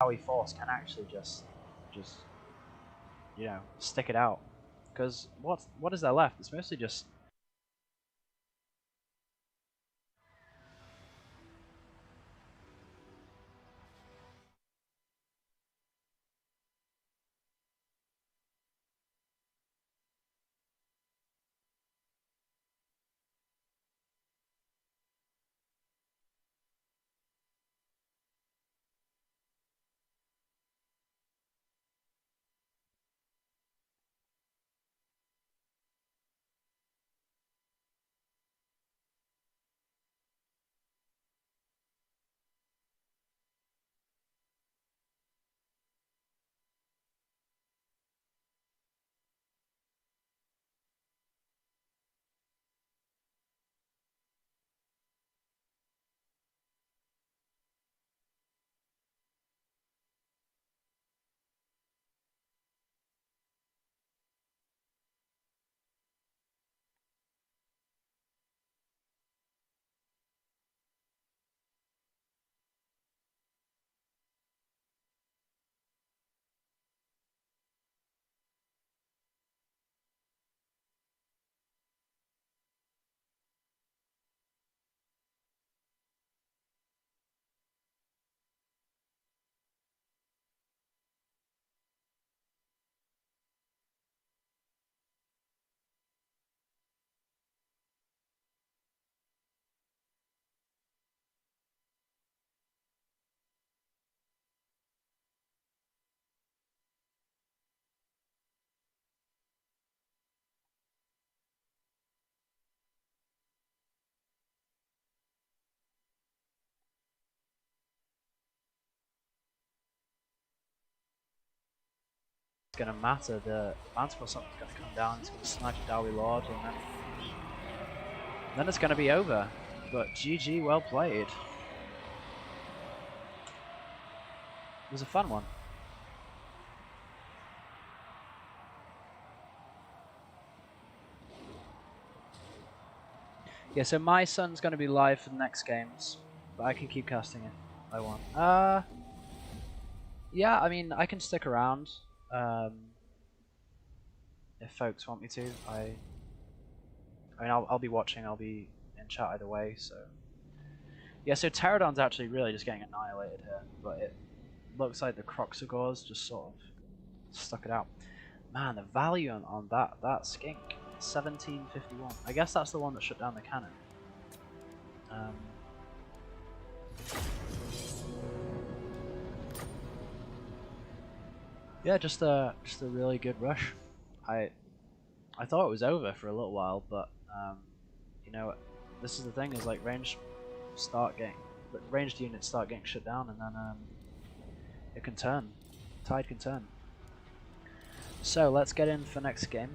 Howie Force can actually just you know, stick it out. Because what is there left? It's mostly just gonna matter. The Manticore something's gonna come down, it's gonna snipe a Dowie Lord, and then it's gonna be over. But GG, well played. It was a fun one. Yeah, so my son's gonna be live for the next games, but I can keep casting it if I want. Yeah, I mean, I can stick around if folks want me to. I mean, I'll be watching. I'll be in chat either way. So yeah, so Pterodon's actually really just getting annihilated here, but it looks like the Croxagores just sort of stuck it out. Man, the value on that skink, 1751. I guess that's the one that shut down the cannon. Yeah, just a really good rush. I thought it was over for a little while, but you know, this is the thing: is like ranged units start getting shut down, and then it can turn. Tide can turn. So let's get in for next game.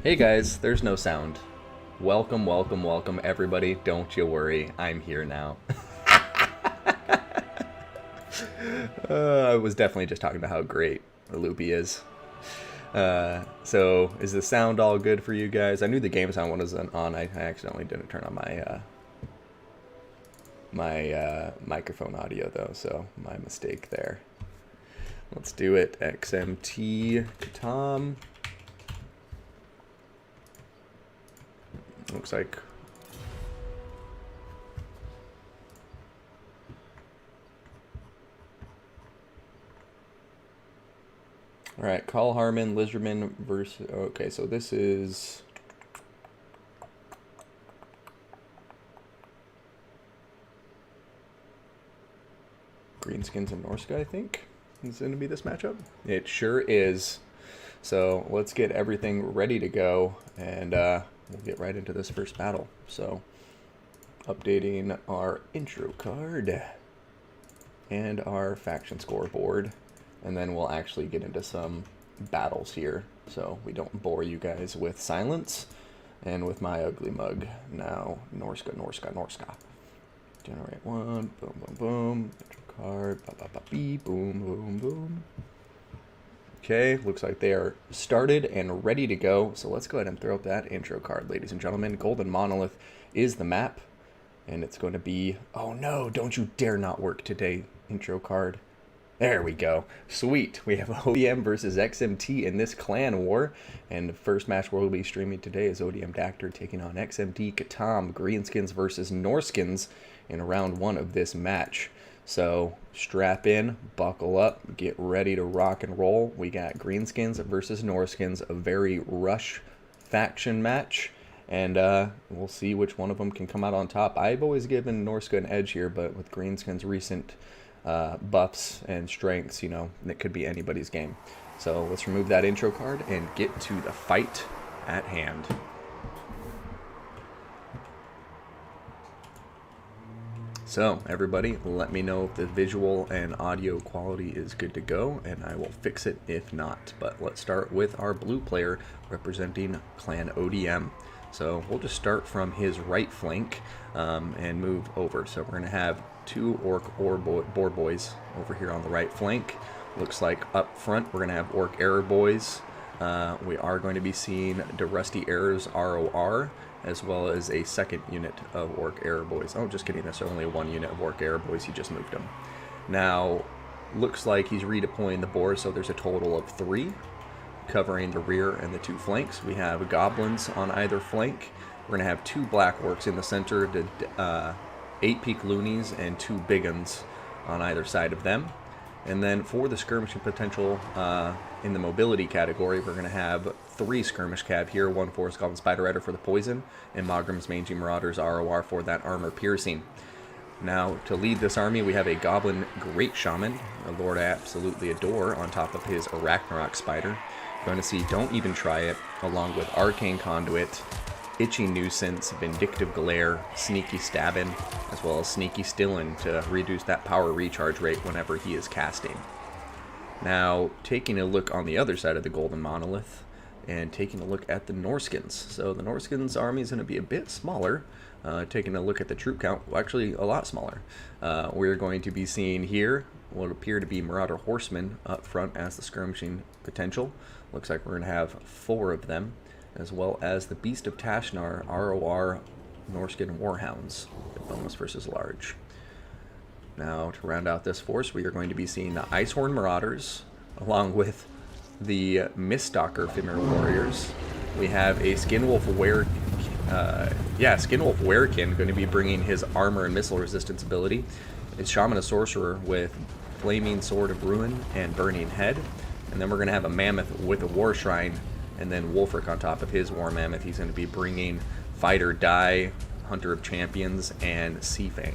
Hey guys, there's no sound. Welcome, welcome, welcome everybody. Don't you worry, I'm here now. I was definitely just talking about how great Loopy is. So, is the sound all good for you guys? I knew the game sound wasn't on. I accidentally didn't turn on my microphone audio though, so my mistake there. Let's do it. XMT to Tom. Looks like all right, Carl Harmon, Lizardman versus okay, so this is Greenskins and Norska, I think, is going to be this matchup. It sure is. So let's get everything ready to go, and we'll get right into this first battle. So, updating our intro card and our faction scoreboard, and then we'll actually get into some battles here, so we don't bore you guys with silence and with my ugly mug. Now, Norska. Generate one, boom, boom, boom. Intro card, ba ba ba beep, boom, boom, boom. Okay, looks like they are started and ready to go. So let's go ahead and throw up that intro card, ladies and gentlemen. Golden Monolith is the map, and it's going to be, oh no, don't you dare not work today, intro card. There we go. Sweet. We have ODM versus XMT in this clan war, and the first match we'll be streaming today is ODM Dactor taking on XMT Katam, Greenskins versus Norskins in round one of this match. So strap in, buckle up, get ready to rock and roll. We got Greenskins versus Norskins, a very rush faction match, and we'll see which one of them can come out on top. I've always given Norska an edge here, but with Greenskins' recent buffs and strengths, you know, it could be anybody's game. So let's remove that intro card and get to the fight at hand. So, everybody, let me know if the visual and audio quality is good to go, and I will fix it if not. But let's start with our blue player representing Clan ODM. So, we'll just start from his right flank and move over. So, we're going to have two boar boys over here on the right flank. Looks like up front, we're going to have Orc Error boys. We are going to be seeing the Rusty Errors ROR, as well as a second unit of Orc Error boys. Oh, just kidding, that's only one unit of Orc Error boys, he just moved them. Now, looks like he's redeploying the boars, so there's a total of 3, covering the rear and the 2 flanks. We have goblins on either flank. We're going to have 2 black orcs in the center, the 8 peak loonies and 2 big uns on either side of them. And then for the skirmishing potential in the mobility category, we're going to have 3 skirmish cab here, 1 Forest Goblin Spider Rider for the poison, and Mogrim's Mangy Marauders ROR for that armor piercing. Now, to lead this army, we have a Goblin Great Shaman, a lord I absolutely adore, on top of his Arachnarok Spider. You're going to see Don't Even Try It, along with Arcane Conduit, Itchy Nuisance, Vindictive Glare, Sneaky Stabbin', as well as Sneaky Stillin' to reduce that power recharge rate whenever he is casting. Now, taking a look on the other side of the Golden Monolith, and taking a look at the Norskins. So the Norskins army is going to be a bit smaller. Taking a look at the troop count, well, actually a lot smaller. We're going to be seeing here what appear to be Marauder Horsemen up front as the skirmishing potential. Looks like we're going to have 4 of them, as well as the Beast of Tashnar ROR Norskin Warhounds, bonus versus large. Now, to round out this force, we are going to be seeing the Icehorn Marauders, along with the Miststalker Female Warriors. We have a Skinwolf Werekin going to be bringing his armor and missile resistance ability. It's Shaman a Sorcerer with Flaming Sword of Ruin and Burning Head. And then we're going to have a Mammoth with a War Shrine, and then Wolfric on top of his War Mammoth. He's going to be bringing Fight or Die, Hunter of Champions, and Seafang.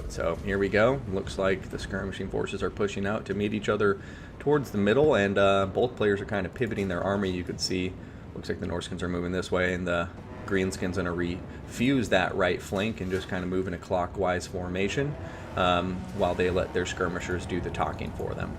So here we go. Looks like the skirmishing forces are pushing out to meet each other towards the middle, and both players are kind of pivoting their army. You could see, looks like the Norskins are moving this way, and the Greenskins going to refuse that right flank and just kind of move in a clockwise formation while they let their skirmishers do the talking for them.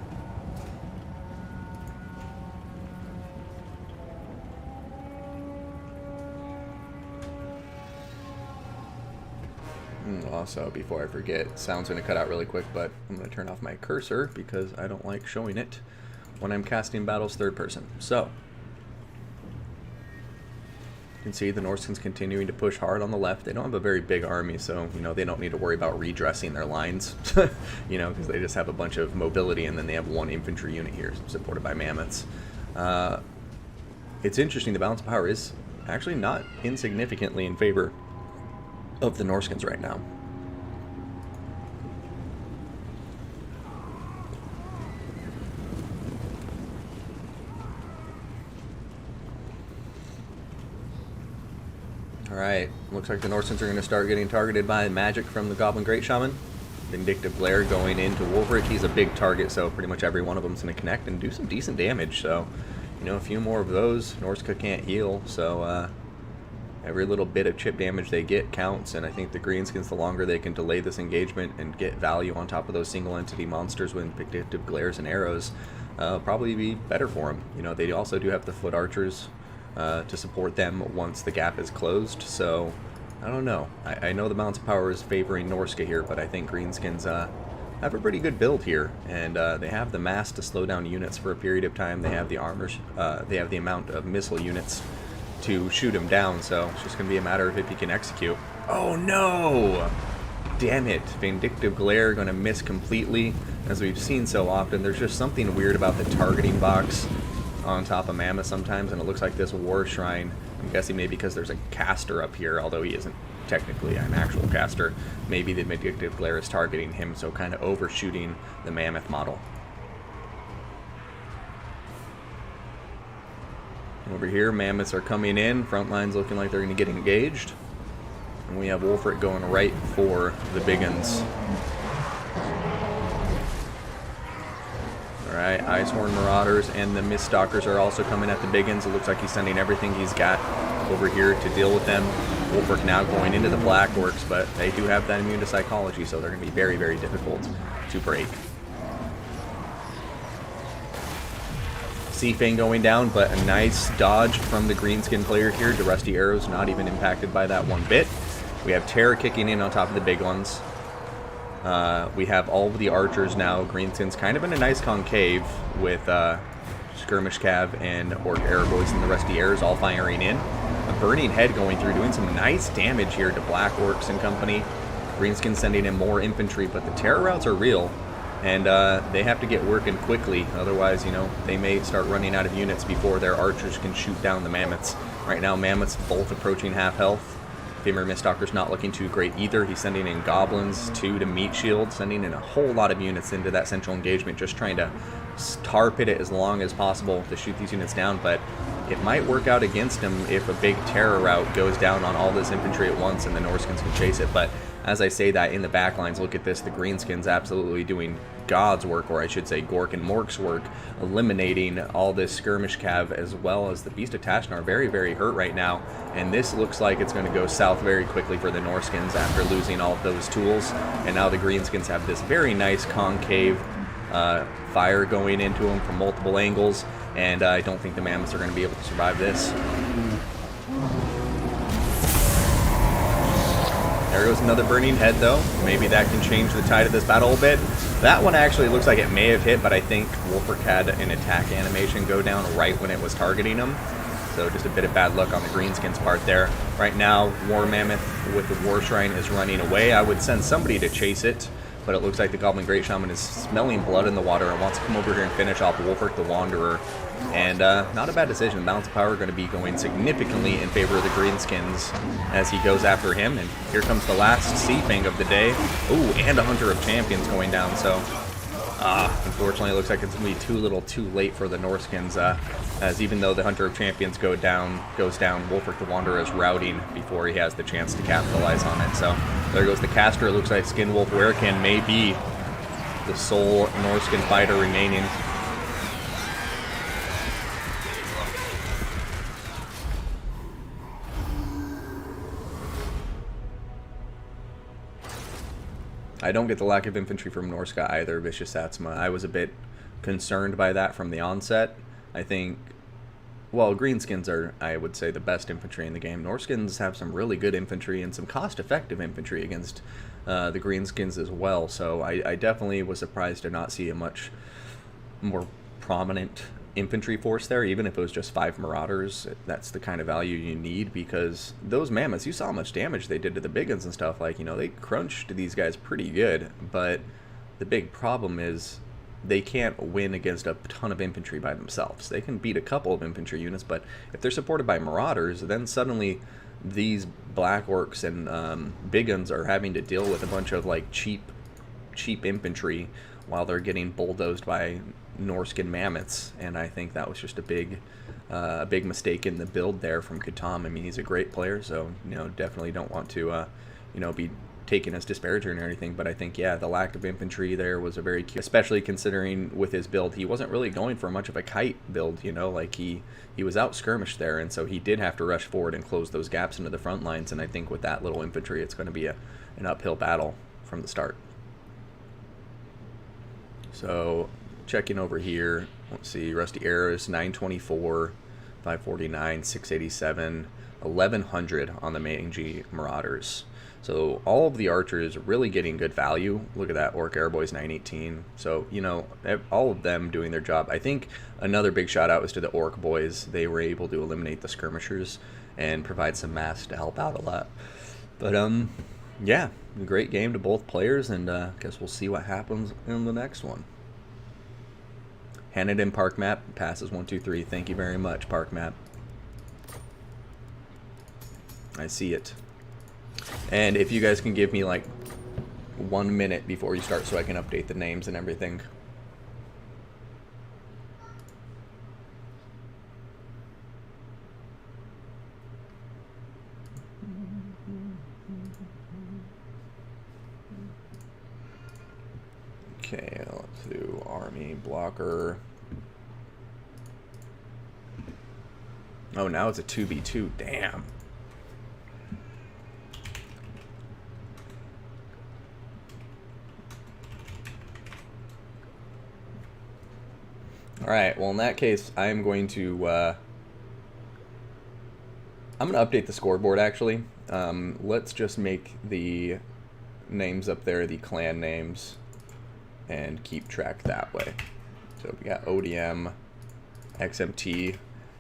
Also, before I forget, sound's going to cut out really quick, but I'm going to turn off my cursor because I don't like showing it when I'm casting battles third person. So, you can see the Norskins continuing to push hard on the left. They don't have a very big army, so, you know, they don't need to worry about redressing their lines, you know, because they just have a bunch of mobility, and then they have one infantry unit here supported by mammoths. It's interesting, the balance of power is actually not insignificantly in favor of the Norskins right now. Alright, looks like the Norskins are going to start getting targeted by magic from the Goblin Great Shaman. Vindictive Glare going into Wolfric. He's a big target, so pretty much every one of them is going to connect and do some decent damage. So, you know, a few more of those. Norska can't heal, so every little bit of chip damage they get counts, and I think the Greenskins, the longer they can delay this engagement and get value on top of those single entity monsters with Vindictive Glares and arrows, probably be better for them. You know, they also do have the foot archers to support them once the gap is closed, so I don't know. I know the balance of power is favoring Norska here, but I think Greenskins have a pretty good build here, and they have the mass to slow down units for a period of time. They have the armors, they have the amount of missile units to shoot him down, so it's just going to be a matter of if he can execute. Oh no! Damn it. Vindictive Glare going to miss completely. As we've seen so often, there's just something weird about the targeting box on top of Mammoth sometimes, and it looks like this War Shrine, I'm guessing maybe because there's a caster up here, although he isn't technically an actual caster. Maybe the Vindictive Glare is targeting him, so kind of overshooting the Mammoth model. Over here, Mammoths are coming in. Front line's looking like they're going to get engaged. And we have Wolfric going right for the big uns. Alright, Icehorn Marauders and the Mist Stalkers are also coming at the big uns. It looks like he's sending everything he's got over here to deal with them. Wolfric now going into the Black Orcs, but they do have that immune to psychology, so they're going to be very, very difficult to break. Seafang going down, but a nice dodge from the Greenskin player here. The Rusty Arrows not even impacted by that one bit. We have Terror kicking in on top of the big ones. We have all of the archers now. Greenskins kind of in a nice concave with Skirmish Cav and Orc Arrowboys and the Rusty Arrows all firing in. A Burning Head going through, doing some nice damage here to Black Orcs and company. Greenskins sending in more infantry, but the Terror routes are real. And they have to get working quickly, otherwise, you know, they may start running out of units before their archers can shoot down the Mammoths. Right now, Mammoths both approaching half health. Famer Miststalker's not looking too great either. He's sending in Goblins, 2 to meet Shield, sending in a whole lot of units into that central engagement, just trying to tar pit it as long as possible to shoot these units down, but it might work out against him if a big Terror route goes down on all this infantry at once and the Norskins can chase it. But as I say that, in the backlines, look at this, the Greenskins absolutely doing God's work, or I should say Gork and Mork's work, eliminating all this Skirmish Cav, as well as the Beast of Tashin are very, very hurt right now, and this looks like it's going to go south very quickly for the Norskins after losing all of those tools, and now the Greenskins have this very nice concave fire going into them from multiple angles, and I don't think the Mammoths are going to be able to survive this. There goes another Burning Head, though. Maybe that can change the tide of this battle a bit. That one actually looks like it may have hit, but I think Wolfric had an attack animation go down right when it was targeting him. So just a bit of bad luck on the Greenskins part there. Right now, War Mammoth with the War Shrine is running away. I would send somebody to chase it, but it looks like the Goblin Great Shaman is smelling blood in the water and wants to come over here and finish off Wolfric the Wanderer. And not a bad decision. Balance of power going to be going significantly in favor of the Greenskins as he goes after him. And here comes the last Seafang of the day. Ooh, and a Hunter of Champions going down. So, unfortunately, it looks like it's going to be too little too late for the Norskins. As even though the Hunter of Champions goes down, Wolfric the Wanderer is routing before he has the chance to capitalize on it. So, there goes the caster. It looks like Skinwolf Werekin may be the sole Norskin fighter remaining. I don't get the lack of infantry from Norska either, Vicious Satsuma. I was a bit concerned by that from the onset. I think well, greenskins are, I would say, the best infantry in the game. Norskins have some really good infantry and some cost-effective infantry against the greenskins as well. So I definitely was surprised to not see a much more prominent infantry force there, even if it was just 5 marauders. That's the kind of value you need, because those mammoths, you saw how much damage they did to the big ones and stuff. Like, you know, they crunched these guys pretty good, but the big problem is they can't win against a ton of infantry by themselves. They can beat a couple of infantry units, but if they're supported by marauders, then suddenly these black orcs and big guns are having to deal with a bunch of like cheap infantry while they're getting bulldozed by Norskin mammoths. And I think that was just a big mistake in the build there from Katam. I mean, he's a great player, so you know, definitely don't want to you know, be taken as disparaging or anything, but I think, yeah, the lack of infantry there was a very key, especially considering with his build, he wasn't really going for much of a kite build, you know, like he was out skirmished there, and so he did have to rush forward and close those gaps into the front lines, and I think with that little infantry, it's going to be an uphill battle from the start. So, checking over here, let's see, Rusty Arrows, 924, 549, 687, 1100 on the mangy marauders. So all of the archers really getting good value. Look at that, Orc Airboys 918. So, you know, all of them doing their job. I think another big shout out was to the Orc boys. They were able to eliminate the skirmishers and provide some mass to help out a lot. But yeah, great game to both players, and guess we'll see what happens in the next one. Handed in Park Map, passes 1, 2, 3. Thank you very much, Park Map. I see it. And if you guys can give me like 1 minute before you start so I can update the names and everything. Okay, let's do Army Blocker. Oh, now it's a 2v2. Damn. Alright, well in that case, I'm going to update the scoreboard actually. Let's just make the names up there the clan names and keep track that way. So we got ODM, XMT,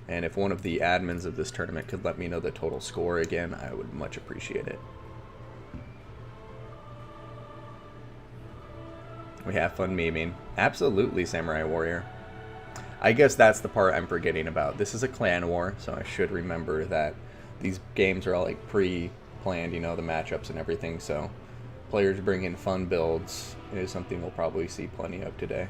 and if one of the admins of this tournament could let me know the total score again, I would much appreciate it. We have fun memeing. Absolutely, Samurai Warrior. I guess that's the part I'm forgetting about. This is a clan war, so I should remember that these games are all like pre-planned, you know, the matchups and everything, so players bring in fun builds is something we'll probably see plenty of today.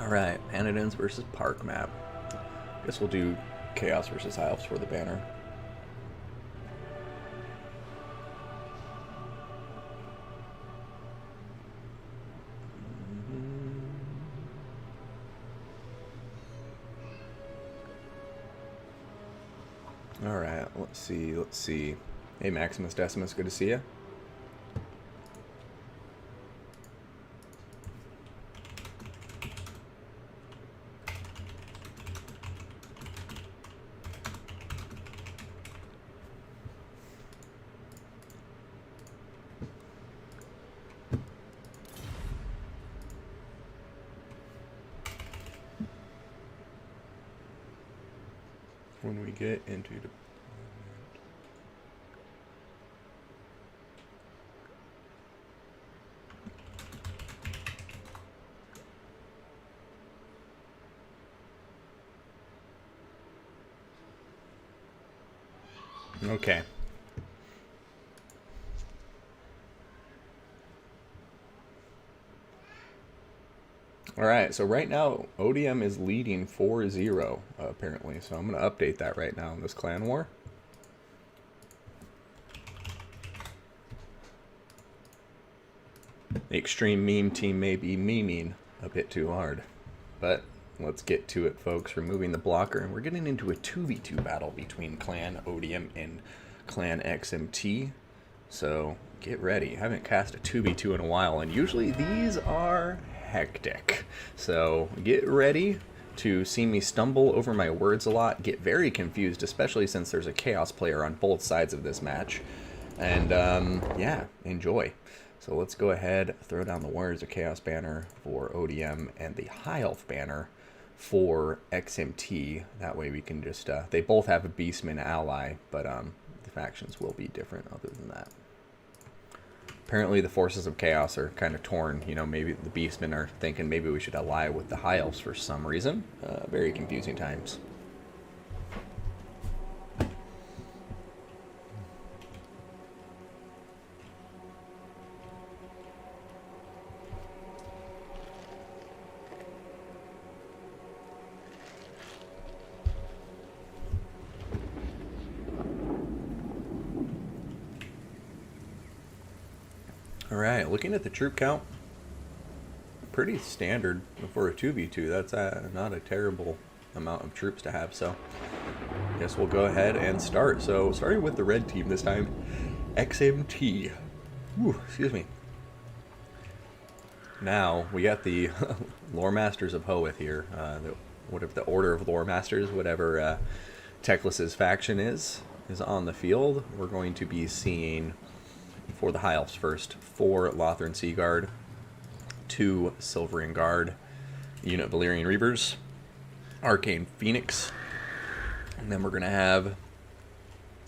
Alright, Anodins versus Park Map. Guess we'll do Chaos versus Elves for the banner. Alright, let's see. Hey Maximus Decimus, good to see you. When we get into the okay. Alright, so right now, ODM is leading 4-0, apparently. So I'm going to update that right now in this clan war. The extreme meme team may be memeing a bit too hard. But let's get to it, folks. Removing the blocker, and we're getting into a 2v2 battle between Clan ODM and Clan XMT. So get ready. I haven't cast a 2v2 in a while, and usually these are hectic. So get ready to see me stumble over my words a lot, get very confused, especially since there's a Chaos player on both sides of this match. And yeah, enjoy. So let's go ahead, throw down the Warriors of Chaos banner for ODM and the High Elf banner for XMT. That way we can just, they both have a Beastman ally, but the factions will be different other than that. Apparently the forces of Chaos are kind of torn. You know, maybe the Beastmen are thinking maybe we should ally with the High Elves for some reason. Very confusing times. Alright, looking at the troop count, pretty standard for a 2v2. That's not a terrible amount of troops to have, so I guess we'll go ahead and start. So, starting with the red team this time, XMT. Ooh, excuse me. Now, we got the Lore Masters of Hoeth here, whatever the Order of Lore Masters, whatever Teclis's faction is on the field. We're going to be seeing, for the High Elves first, 4 Lothran Sea Guard, 2 Silverian Guard, unit Valyrian Reavers, Arcane Phoenix, and then we're going to have,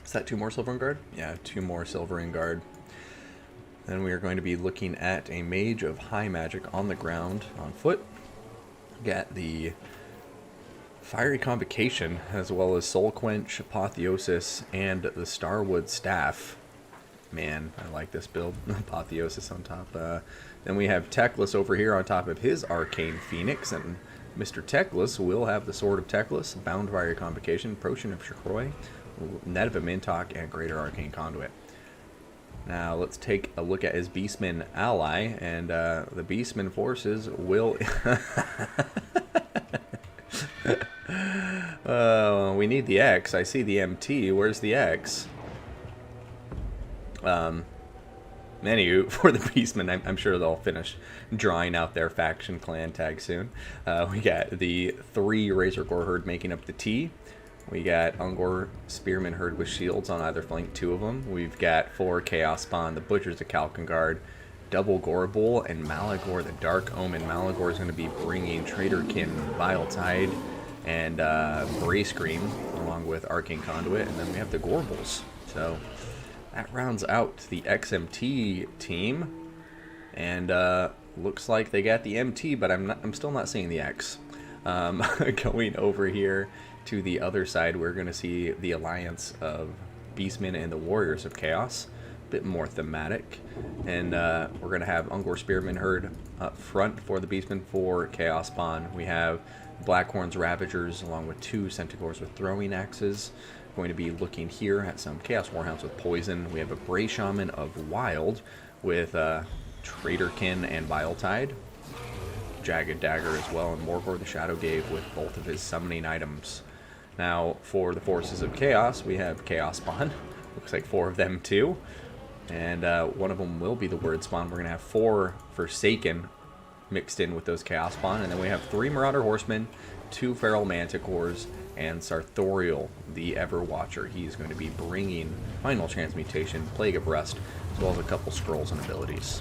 is that 2 more Silverian Guard? Yeah, 2 more Silverian Guard. Then we are going to be looking at a Mage of High Magic on the ground, on foot. Got the Fiery Convocation, as well as Soul Quench, Apotheosis, and the Starwood Staff. Man, I like this build. Apotheosis on top. Then we have Teclis over here on top of his Arcane Phoenix, and Mr. Teclis will have the Sword of Teclis, Bound Fiery Convocation, Potion of Shakroy, Net of Mintok, and Greater Arcane Conduit. Now let's take a look at his Beastman ally, and the Beastman forces will... we need the X. I see the MT. Where's the X? Anywho, for the Beastmen, I'm sure they'll finish drawing out their faction clan tag soon. We got the 3 Razor Gore Herd making up the T. We got Ungor Spearman Herd with shields on either flank, 2 of them. We've got 4 Chaos Spawn, the Butchers of Kalkengard, Double Gorebull, and Malagor, the Dark Omen. Malagor is going to be bringing Traderkin, Vile Tide, and Bray Scream, along with Arcane Conduit, and then we have the Gorbulls. So that rounds out the XMT team, and looks like they got the MT, but I'm still not seeing the X. Going over here to the other side, we're going to see the alliance of Beastmen and the Warriors of Chaos, a bit more thematic, and we're going to have Ungor Spearman Herd up front for the Beastmen. For Chaos Spawn, we have Blackhorns Ravagers along with 2 Centaurs with throwing axes. Going to be looking here at some Chaos Warhounds with poison. We have a Bray Shaman of Wild with Traderkin and Vile Tide, Jagged Dagger as well, and Morgor the Shadow Gave with both of his summoning items. Now for the forces of Chaos, we have Chaos Spawn. Looks like 4 of them too, and one of them will be the Word Spawn. We're going to have 4 Forsaken mixed in with those Chaos Spawn, and then we have 3 Marauder Horsemen, 2 Feral Manticores, and Sartorial, the Everwatcher. He's going to be bringing Final Transmutation, Plague of Rust, as well as a couple scrolls and abilities.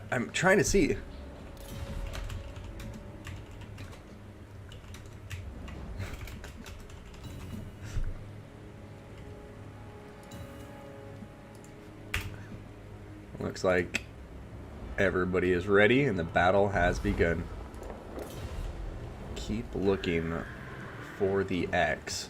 I'm trying to see. Looks like everybody is ready and the battle has begun. Keep looking for the X.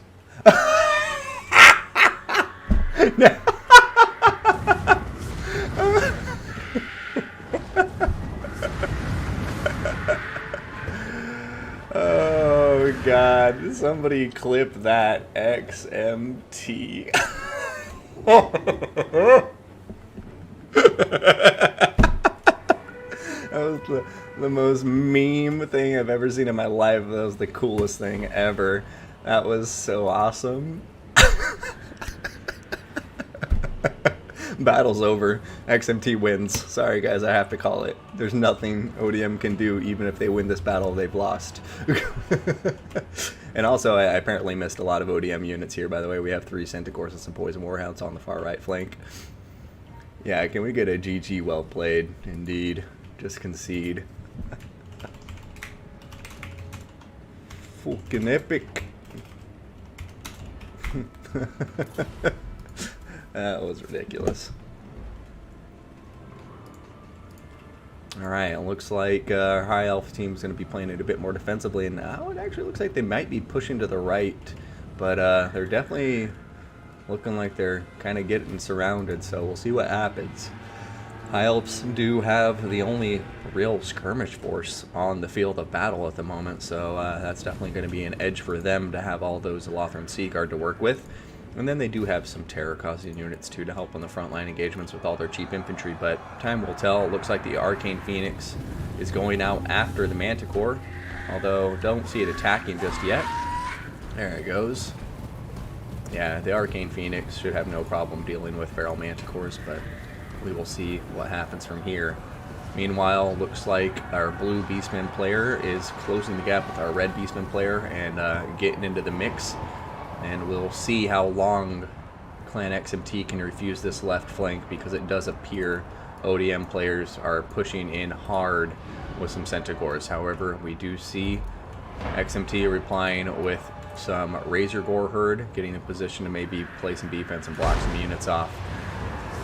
Oh god, somebody clip that XMT. That was the most meme thing I've ever seen in my life. That was the coolest thing ever. That was so awesome. Battle's over. XMT wins. Sorry guys, I have to call it. There's nothing ODM can do. Even if they win this battle, they've lost. And also, I apparently missed a lot of ODM units here, by the way. We have 3 Centaurs and some Poison Warhounds on the far right flank. Yeah, can we get a GG well played? Indeed. Just concede. Fucking epic. That was ridiculous. Alright, it looks like our High Elf team's going to be playing it a bit more defensively, and now it actually looks like they might be pushing to the right, but they're definitely looking like they're kind of getting surrounded, so we'll see what happens. High Elves do have the only real skirmish force on the field of battle at the moment, so that's definitely going to be an edge for them to have all those Lothran Sea Guard to work with. And then they do have some terror-causing units too to help on the frontline engagements with all their cheap infantry, but time will tell. It looks like the Arcane Phoenix is going out after the Manticore, although don't see it attacking just yet. There it goes. Yeah, the Arcane Phoenix should have no problem dealing with feral Manticores, but we will see what happens from here. Meanwhile, looks like our blue Beastman player is closing the gap with our red Beastman player and getting into the mix. And we'll see how long Clan XMT can refuse this left flank, because it does appear ODM players are pushing in hard with some Centaurs. However, we do see XMT replying with some Razor Gore Herd, getting in position to maybe play some defense and block some units off.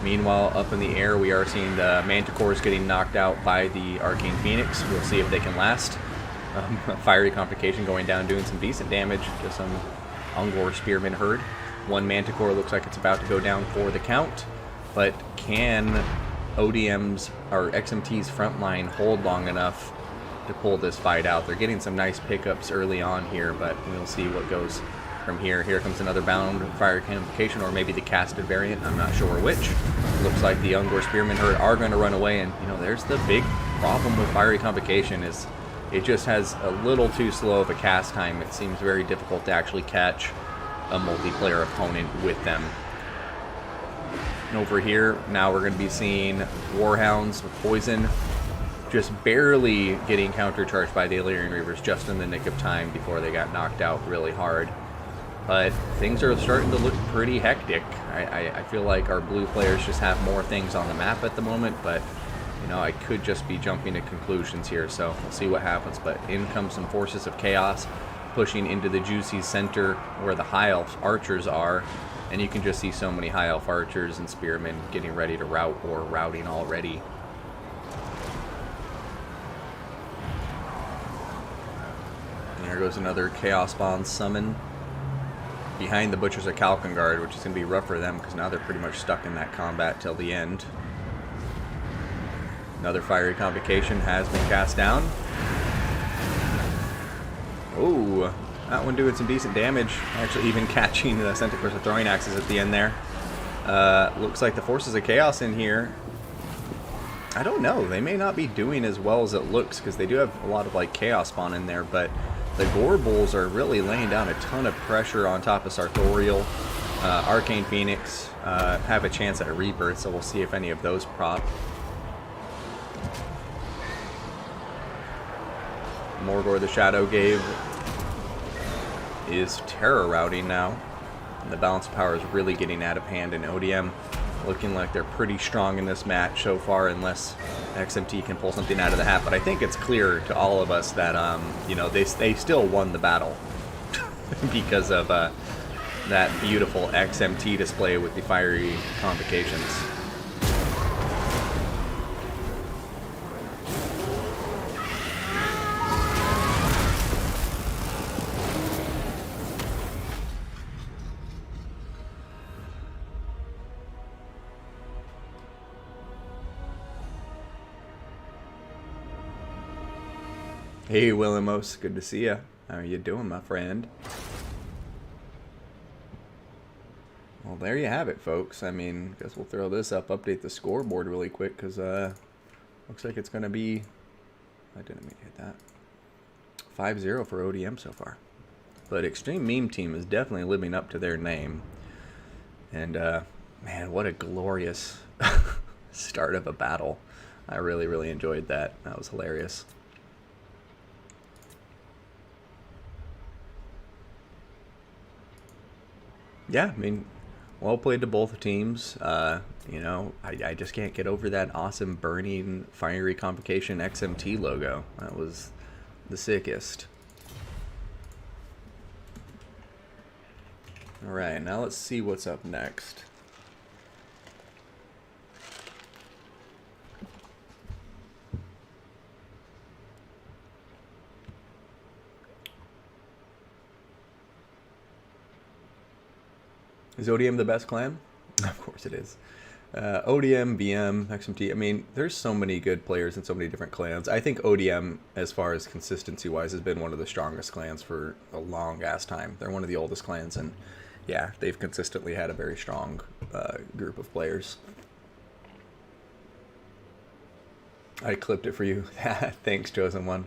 Meanwhile, up in the air, we are seeing the Manticores getting knocked out by the Arcane Phoenix. We'll see if they can last. Fiery Complication going down, doing some decent damage to some Ungor Spearman Herd. One Manticore looks like it's about to go down for the count, but can ODM's or XMT's front line hold long enough to pull this fight out? They're getting some nice pickups early on here, but we'll see what goes from here. Here comes another bound Fire Complication, or maybe the casted variant, I'm not sure which. Looks like the Ungor Spearman Herd are going to run away, and you know, there's the big problem with Fiery Complication is it just has a little too slow of a cast time. It seems very difficult to actually catch a multiplayer opponent with them. And over here, now we're going to be seeing Warhounds with Poison just barely getting countercharged by the Illyrian Reavers just in the nick of time before they got knocked out really hard. But things are starting to look pretty hectic. I feel like our blue players just have more things on the map at the moment, but you know, I could just be jumping to conclusions here, so we'll see what happens. But in comes some Forces of Chaos, pushing into the juicy center where the High Elf archers are, and you can just see so many High Elf archers and spearmen getting ready to rout or routing already. And there goes another Chaos Bond summon behind the Butchers of Kalkengard, which is going to be rough for them because now they're pretty much stuck in that combat till the end. Another Fiery Complication has been cast down. Oh, that one doing some decent damage. Actually even catching the Centaurs with throwing axes at the end there. Looks like the Forces of Chaos in here, I don't know, they may not be doing as well as it looks because they do have a lot of like Chaos Spawn in there, but the Gore Bulls are really laying down a ton of pressure on top of Sartorial. Arcane Phoenix have a chance at a rebirth, so we'll see if any of those prop. Morgor the Shadow Gave is terror routing now. And the balance of power is really getting out of hand in ODM. Looking like they're pretty strong in this match so far, unless XMT can pull something out of the hat. But I think it's clear to all of us that, you know, they still won the battle because of that beautiful XMT display with the Fiery Convocations. Hey Willamos, good to see ya. How are you doing, my friend? Well, there you have it, folks. I mean, guess we'll throw this up, update the scoreboard really quick, because looks like it's going to be... I didn't mean to hit that. 5-0 for ODM so far. But Extreme Meme Team is definitely living up to their name. And, man, what a glorious start of a battle. I really, really enjoyed that. That was hilarious. Yeah, I mean, well played to both teams. You know, I just can't get over that awesome burning fiery convocation XMT logo. That was the sickest. Alright, now let's see what's up next. Is ODM the best clan? Of course it is. ODM, BM, XMT, I mean, there's so many good players in so many different clans. I think ODM, as far as consistency-wise, has been one of the strongest clans for a long-ass time. They're one of the oldest clans, and yeah, they've consistently had a very strong group of players. I clipped it for you. Thanks, Chosen One.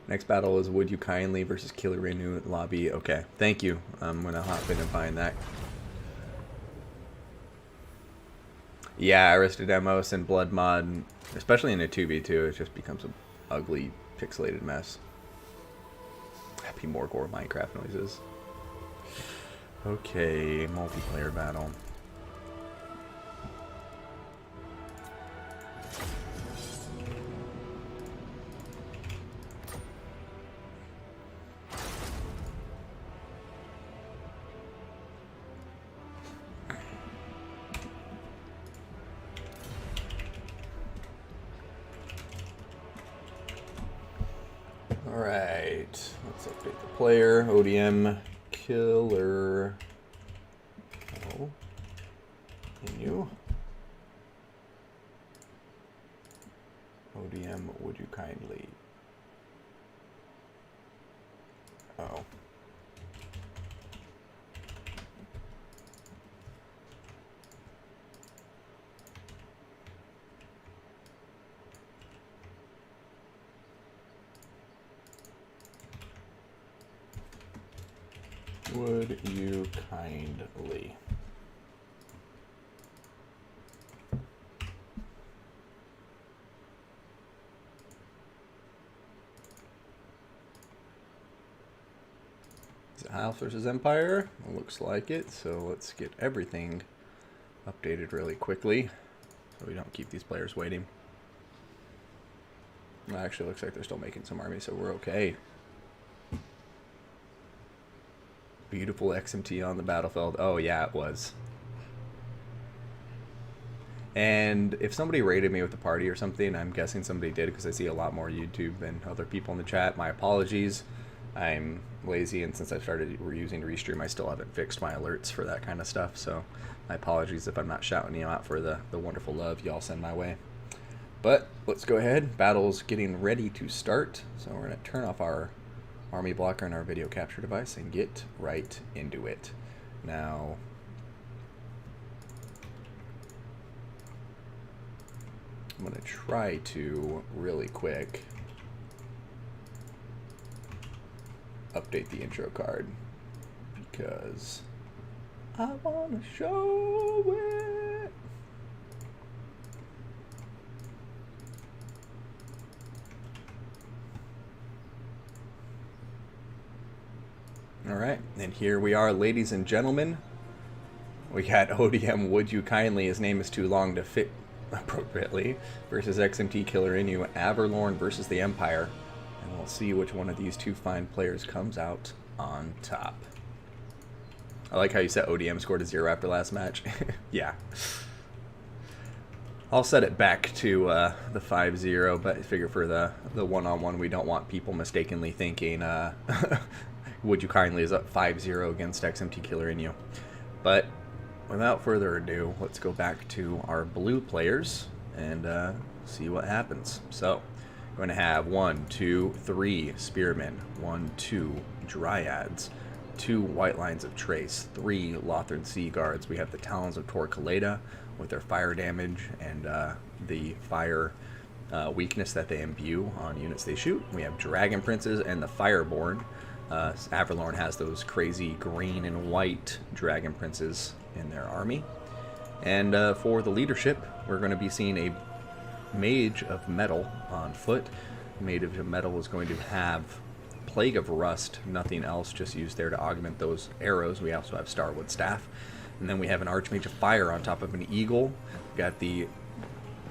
Next battle is Would You Kindly versus Killer Renew Lobby. Okay, thank you. I'm going to hop in and find that. Yeah, Aristodemos and Blood Mod, especially in a 2v2, it just becomes an ugly, pixelated mess. Happy Morgor Minecraft noises. Okay, multiplayer battle. Alright, let's update the player. ODM Killer. Oh. Continue. ODM, would you kindly? Oh. Would you kindly? Is it Elves versus Empire? Looks like it, so let's get everything updated really quickly so we don't keep these players waiting. Well, actually, looks like they're still making some armies, so we're okay. Beautiful XMT on the battlefield. Oh, yeah, it was. And if somebody rated me with the party or something, I'm guessing somebody did because I see a lot more YouTube than other people in the chat. My apologies. I'm lazy, and since I started using Restream, I still haven't fixed my alerts for that kind of stuff. So my apologies if I'm not shouting you out for the wonderful love y'all send my way. But let's go ahead. Battle's getting ready to start. So we're going to turn off our army blocker and our video capture device and get right into it. Now, I'm going to try to really quick update the intro card because I want to show it. All right, and here we are, ladies and gentlemen. We got ODM Would You Kindly, his name is too long to fit appropriately, versus XMT Killer Inu, Averlorn versus the Empire. And we'll see which one of these two fine players comes out on top. I like how you said ODM scored a 0 after last match. Yeah. I'll set it back to the 5-0, but I figure for the one-on-one, we don't want people mistakenly thinking Would You Kindly is up 5-0 against XMT Killer Inu. But without further ado, let's go back to our blue players and see what happens. So, we're going to have 1, 2, 3 Spearmen, 1, 2, Dryads, 2 White Lines of Trace, 3 Lothran Sea Guards. We have the Talons of Torquelada with their fire damage and the fire weakness that they imbue on units they shoot. We have Dragon Princes and the Fireborn. Avalorn has those crazy green and white Dragon Princes in their army. And for the leadership, we're going to be seeing a Mage of Metal on foot. Mage of Metal is going to have Plague of Rust, nothing else, just used there to augment those arrows. We also have Starwood Staff. And then we have an Archmage of Fire on top of an Eagle. We've got the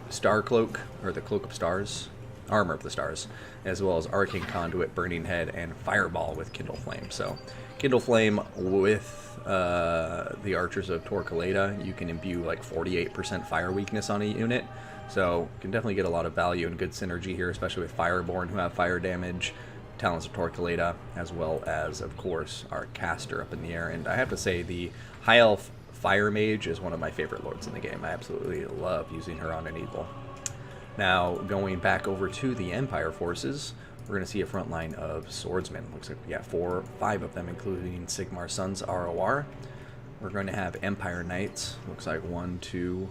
Star Cloak, or the Cloak of Stars, Armor of the Stars, as well as Arcane Conduit, Burning Head, and Fireball with Kindle Flame. So Kindle Flame with the Archers of Torquelada, you can imbue like 48% fire weakness on a unit. So you can definitely get a lot of value and good synergy here, especially with Fireborn, who have fire damage, Talons of Torquelada, as well as, of course, our caster up in the air. And I have to say, the High Elf Fire Mage is one of my favorite lords in the game. I absolutely love using her on an Eagle. Now, going back over to the Empire forces, we're going to see a front line of swordsmen. Looks like we got 4 or 5 of them, including Sigmar Sun's ROR. We're going to have Empire Knights. Looks like 1, 2,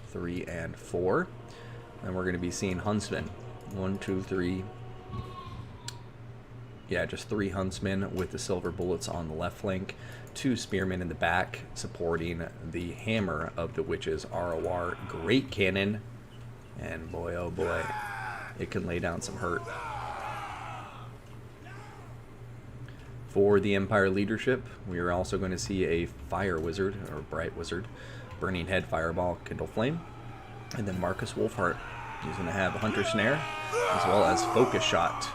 3, and 4. And we're going to be seeing Huntsmen. 1, 2, 3. Yeah, just 3 Huntsmen with the silver bullets on the left flank. 2 Spearmen in the back supporting the Hammer of the Witches ROR Great Cannon. And boy, oh boy, it can lay down some hurt. For the Empire leadership, we are also going to see a Fire Wizard, or Bright Wizard, Burning Head, Fireball, Kindle Flame. And then Marcus Wolfheart. He's going to have a Hunter Snare, as well as Focus Shot.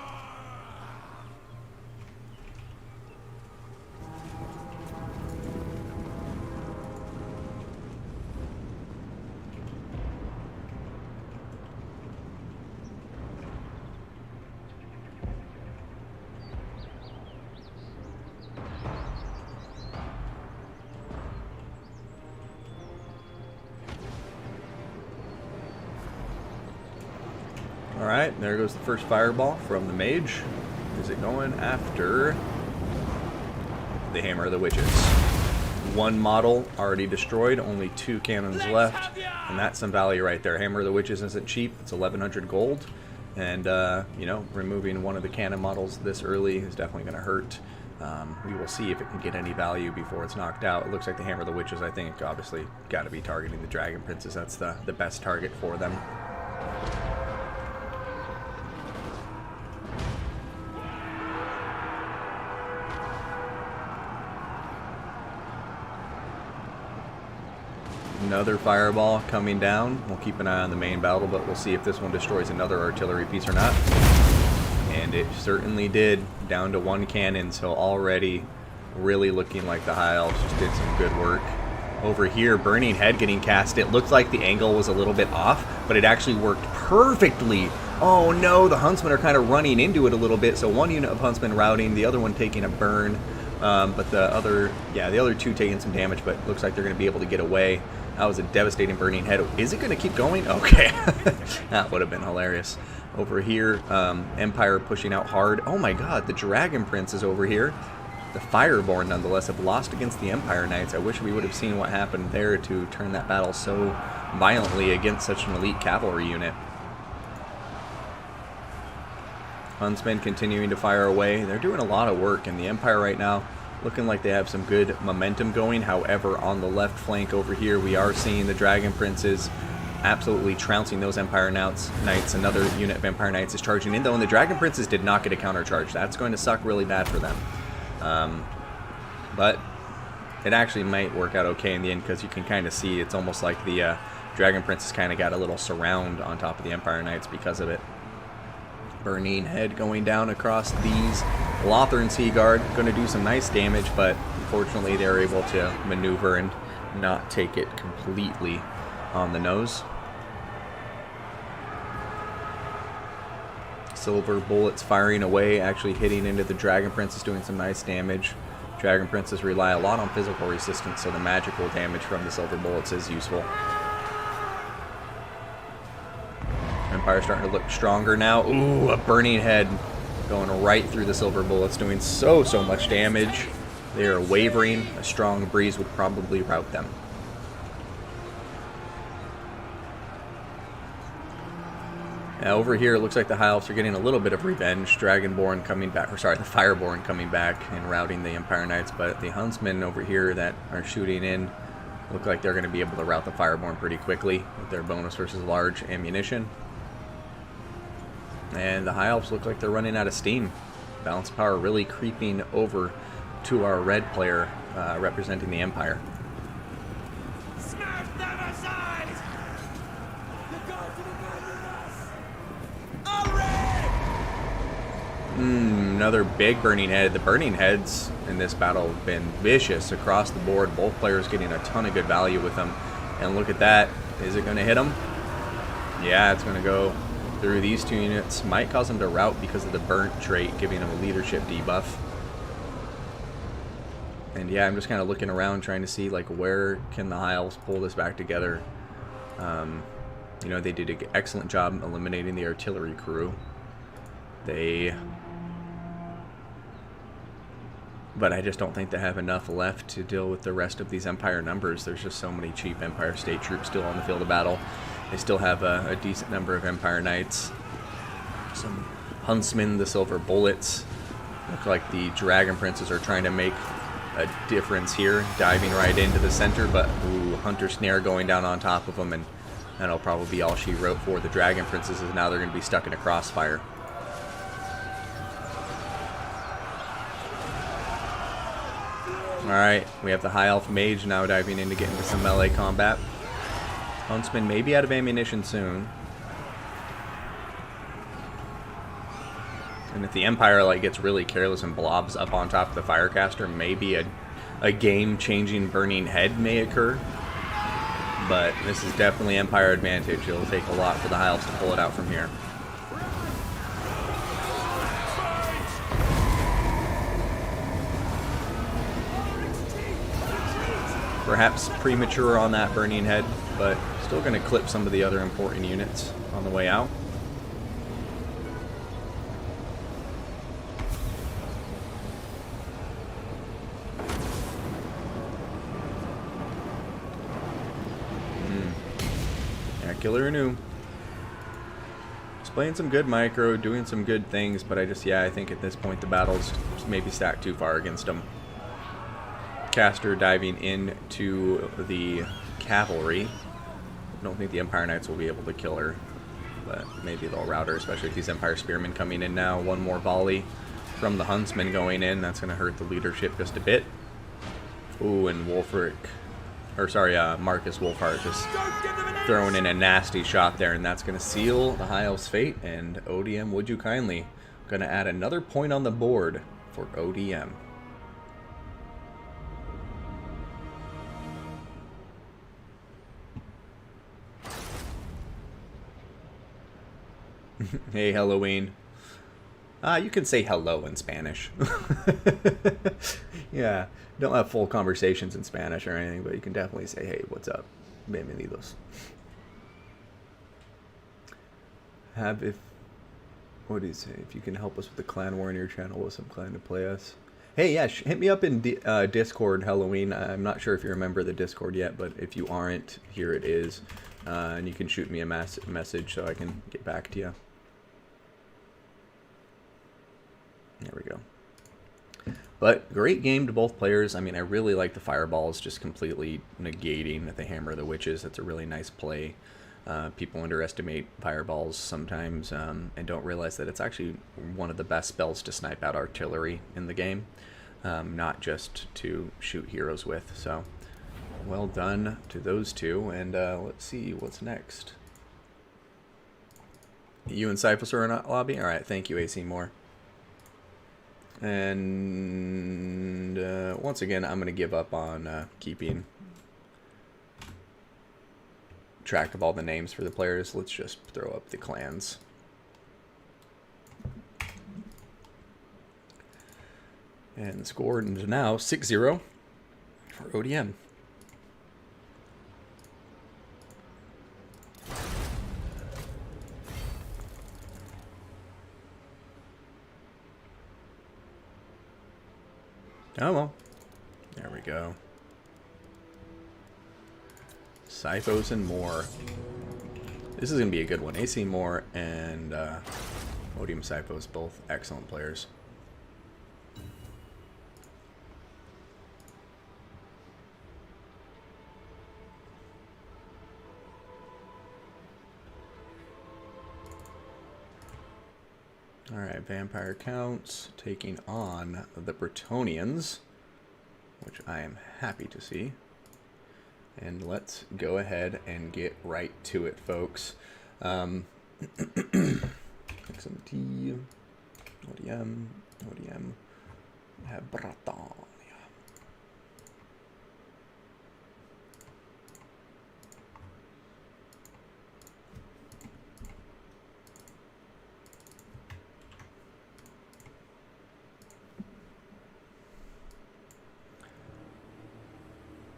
Alright, there goes the first fireball from the Mage. Is it going after the Hammer of the Witches? 1 model already destroyed, only 2 cannons left, and that's some value right there. Hammer of the Witches isn't cheap, it's 1100 gold, and you know, removing one of the cannon models this early is definitely going to hurt. We will see if it can get any value before it's knocked out. It looks like the Hammer of the Witches, I think, obviously got to be targeting the Dragon Princes. That's the best target for them. Another fireball coming down. We'll keep an eye on the main battle, but we'll see if this one destroys another artillery piece or not. And it certainly did, down to 1 cannon, so already really looking like the High Elves just did some good work. Over here, Burning Head getting cast. It looked like the angle was a little bit off, but it actually worked perfectly. Oh no, the Huntsmen are kind of running into it a little bit, so 1 unit of Huntsmen routing, the other one taking a burn. But the other 2 taking some damage, but looks like they're going to be able to get away. That was a devastating Burning Head. Is it going to keep going? Okay. That would have been hilarious. Over here, Empire pushing out hard. Oh my god, the Dragon Prince is over here. The Fireborn, nonetheless, have lost against the Empire Knights. I wish we would have seen what happened there to turn that battle so violently against such an elite cavalry unit. Huntsmen continuing to fire away. They're doing a lot of work, and the Empire right now looking like they have some good momentum going. However, on the left flank over here, we are seeing the Dragon Princes absolutely trouncing those Empire Knights. Another unit of Empire Knights is charging in, though, and the Dragon Princes did not get a counter charge. That's going to suck really bad for them. But it actually might work out okay in the end, because you can kind of see it's almost like the Dragon Princes kind of got a little surround on top of the Empire Knights because of it. Burning Head going down across these. Lothran Sea Guard going to do some nice damage, but unfortunately they're able to maneuver and not take it completely on the nose. Silver bullets firing away, actually hitting into the Dragon Princess, doing some nice damage. Dragon Princess rely a lot on physical resistance, so the magical damage from the silver bullets is useful. Empire starting to look stronger now. Ooh, a Burning Head going right through the silver bullets, doing so much damage. They are wavering. A strong breeze would probably rout them. Now over here, it looks like the High Elves are getting a little bit of revenge. Dragonborn coming back, or sorry, the Fireborn coming back and routing the Empire Knights, but the Huntsmen over here that are shooting in look like they're going to be able to rout the Fireborn pretty quickly with their bonus versus large ammunition. And the High Elves look like they're running out of steam. Balance power really creeping over to our red player representing the Empire. Smash them aside! The gods will abandon us! Another big burning head. The burning heads in this battle have been vicious across the board. Both players getting a ton of good value with them. And look at that. Is it going to hit them? Yeah, it's going to go through these two units. Might cause them to rout because of the burnt trait, giving them a leadership debuff. And yeah, I'm just kind of looking around trying to see like where can the High Elves pull this back together. You know, they did an excellent job eliminating the artillery crew. But I just don't think they have enough left to deal with the rest of these Empire numbers. There's just so many cheap Empire State troops still on the field of battle. They still have a decent number of Empire Knights. Some Huntsmen, the Silver Bullets. Look like the Dragon Princes are trying to make a difference here, diving right into the center, but ooh, Hunter Snare going down on top of them, and that'll probably be all she wrote for the Dragon Princes, is now they're going to be stuck in a crossfire. Alright, we have the High Elf Mage now diving in to get into some melee combat. Huntsman may be out of ammunition soon. And if the Empire like gets really careless and blobs up on top of the Firecaster, maybe a game-changing burning head may occur. But this is definitely Empire advantage. It'll take a lot for the High Elves to pull it out from here. Perhaps premature on that burning head, but still going to clip some of the other important units on the way out. Yeah, Killer Anu. He's playing some good micro, doing some good things, but I think at this point the battle's maybe stacked too far against him. Caster diving into the cavalry. I don't think the Empire Knights will be able to kill her, but maybe they'll rout her, especially with these Empire Spearmen coming in now. One more volley from the Huntsmen going in. That's going to hurt the leadership just a bit. Ooh, and Marcus Wolfhart just throwing in a nasty shot there, and that's going to seal the High Elf's fate. And ODM, would you kindly, going to add another point on the board for ODM. Hey, Halloween. You can say hello in Spanish. Yeah, don't have full conversations in Spanish or anything, but you can definitely say, hey, what's up? Bienvenidos. What do you say? If you can help us with the clan war in your channel with some clan to play us. Hey, yeah, hit me up in Discord, Halloween. I'm not sure if you're a member of the Discord yet, but if you aren't, here it is. And you can shoot me a message so I can get back to you. There we go. But great game to both players. I mean, I really like the fireballs just completely negating the Hammer of the Witches. That's a really nice play. People underestimate fireballs sometimes and don't realize that it's actually one of the best spells to snipe out artillery in the game, not just to shoot heroes with. So well done to those two, and let's see what's next. You and Cyphus are in a lobby? Alright, thank you, AC Moore. And once again, I'm going to give up on keeping track of all the names for the players. Let's just throw up the clans. And the score is now 6-0 for ODM. Oh well. There we go. Syphos and more. This is going to be a good one. AC Moore and ODM Syphos, both excellent players. Alright, Vampire Counts taking on the Bretonnians, which I am happy to see. And let's go ahead and get right to it, folks. XMT, ODM, we have Breton.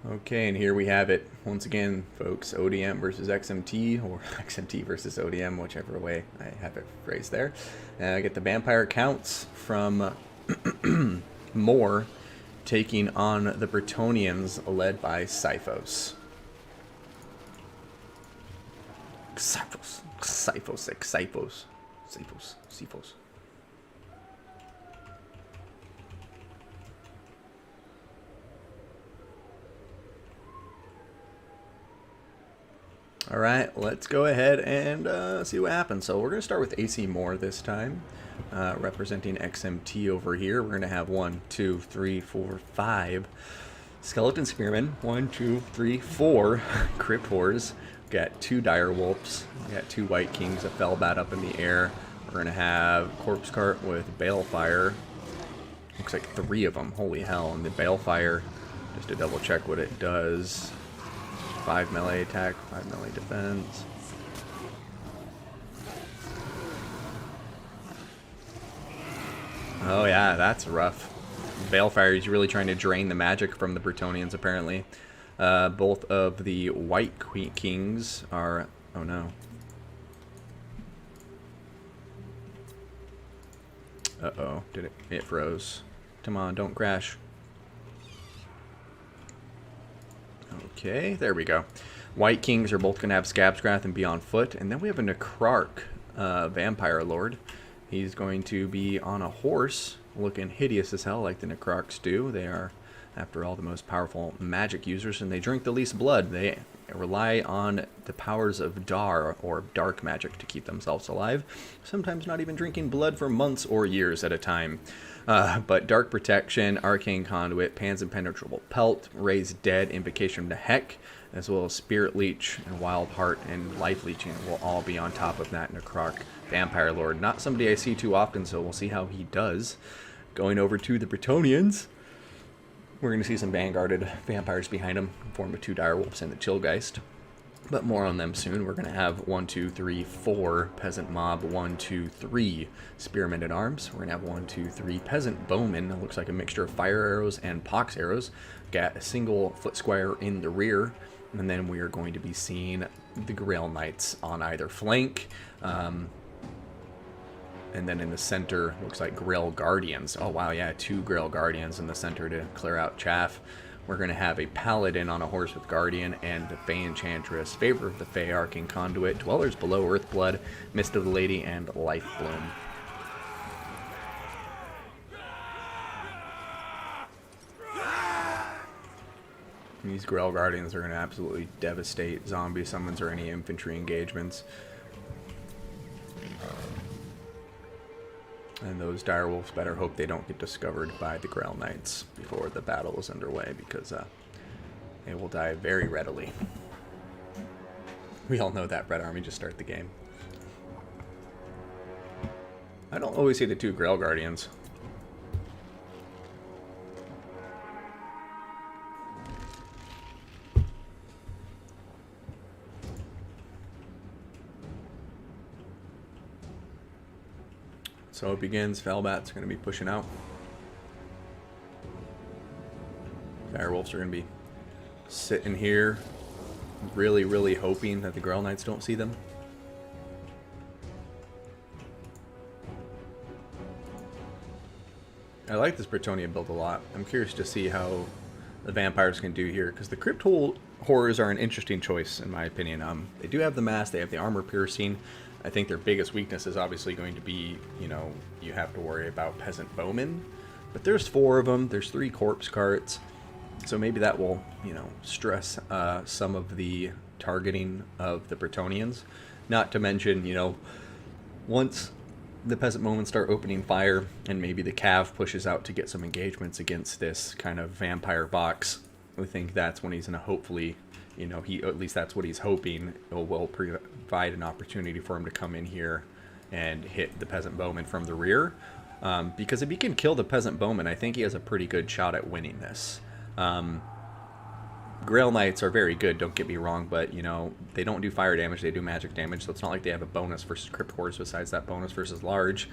Okay, and here we have it once again, folks. ODM versus XMT, or XMT versus ODM, whichever way I have it phrased there. I get the Vampire Counts from Moore taking on the Bretonnians, led by Syphos. Syphos. All right, let's go ahead and see what happens. So we're going to start with AC Moore this time, representing XMT over here. We're going to have 1, 2, 3, 4, 5 Skeleton Spearmen, 1, 2, 3, 4 Crypt Whores. We got 2 Dire Wolves. We got 2 White Kings, a Fellbat up in the air. We're going to have Corpse Cart with Balefire. Looks like 3 of them. Holy hell. And the Balefire, just to double check what it does. 5 melee attack, 5 melee defense. Oh yeah, that's rough. Balefire is really trying to drain the magic from the Bretonnians, apparently. Both of the White Kings are... Oh no. Uh-oh. It froze. Come on, don't crash. Okay, there we go. White Kings are both going to have Scabscrath and be on foot. And then we have a Necrarch Vampire Lord. He's going to be on a horse, looking hideous as hell like the Necrarchs do. They are, after all, the most powerful magic users, and they drink the least blood. They rely on the powers of Dar, or dark magic, to keep themselves alive. Sometimes not even drinking blood for months or years at a time. But Dark Protection, Arcane Conduit, Pan's Impenetrable Pelt, Raise Dead, Invocation to Heck, as well as Spirit Leech and Wild Heart and Life Leeching will all be on top of that Necrarch Vampire Lord. Not somebody I see too often, so we'll see how he does. Going over to the Bretonnians, we're going to see some Vanguarded Vampires behind him, in form of 2 Direwolves and the Chillgeist. But more on them soon. We're going to have 1, 2, 3, 4 Peasant Mob, 1, 2, 3 Spearmen at Arms. We're going to have 1, 2, 3 Peasant Bowmen. It looks like a mixture of fire arrows and pox arrows. Got a single Foot Squire in the rear. And then we are going to be seeing the Grail Knights on either flank. And then in the center, looks like Grail Guardians. Oh wow, yeah, 2 Grail Guardians in the center to clear out chaff. We're going to have a Paladin on a horse with Guardian, and the Fey Enchantress, Favor of the Fey, Arcane Conduit, Dwellers Below, Earthblood, Mist of the Lady, and Life Bloom. And these Grail Guardians are going to absolutely devastate zombie summons or any infantry engagements. And those direwolves better hope they don't get discovered by the Grail Knights before the battle is underway, because they will die very readily. We all know that, Red Army, just start the game. I don't always see the 2 Grail Guardians. So it begins. Fellbat's going to be pushing out. Direwolves are going to be sitting here, really hoping that the Grail Knights don't see them. I like this Bretonnia build a lot. I'm curious to see how the vampires can do here, because the Crypt Horrors are an interesting choice, in my opinion. They do have the mass, they have the armor piercing. I think their biggest weakness is obviously going to be, you know, you have to worry about peasant bowmen. But there's 4 of them, there's 3 corpse carts, so maybe that will, you know, stress some of the targeting of the Bretonians. Not to mention, you know, once the peasant bowmen start opening fire and maybe the cav pushes out to get some engagements against this kind of vampire box, I think that's when he's going to hopefully, you know, at least that's what he's hoping, it will provide an opportunity for him to come in here and hit the peasant bowman from the rear. Because if he can kill the peasant bowman, I think he has a pretty good shot at winning this. Grail Knights are very good, don't get me wrong, but, you know, they don't do fire damage, they do magic damage, so it's not like they have a bonus versus Crypt Horrors besides that bonus versus large.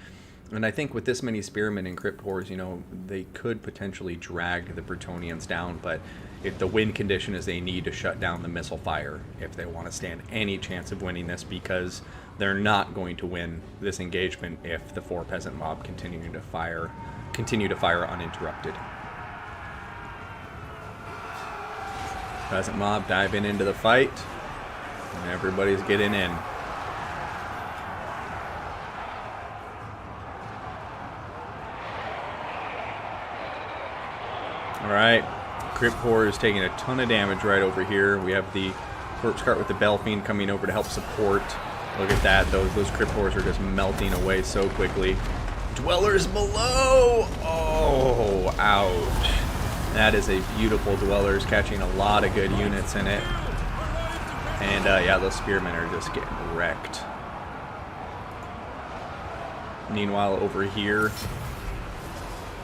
And I think with this many Spearmen and Crypt Horrors, you know, they could potentially drag the Bretonians down, but if the win condition is they need to shut down the missile fire if they want to stand any chance of winning this, because they're not going to win this engagement if the 4 peasant mob continue to fire uninterrupted. Peasant mob diving into the fight, and everybody's getting in. Alright, Crypt Horror is taking a ton of damage right over here. We have the corpse cart with the Belfiend coming over to help support. Look at that, those Crypt Horrors are just melting away so quickly. Dwellers below! Oh, ouch. That is a beautiful Dwellers, catching a lot of good units in it. And yeah, those Spearmen are just getting wrecked. Meanwhile, over here,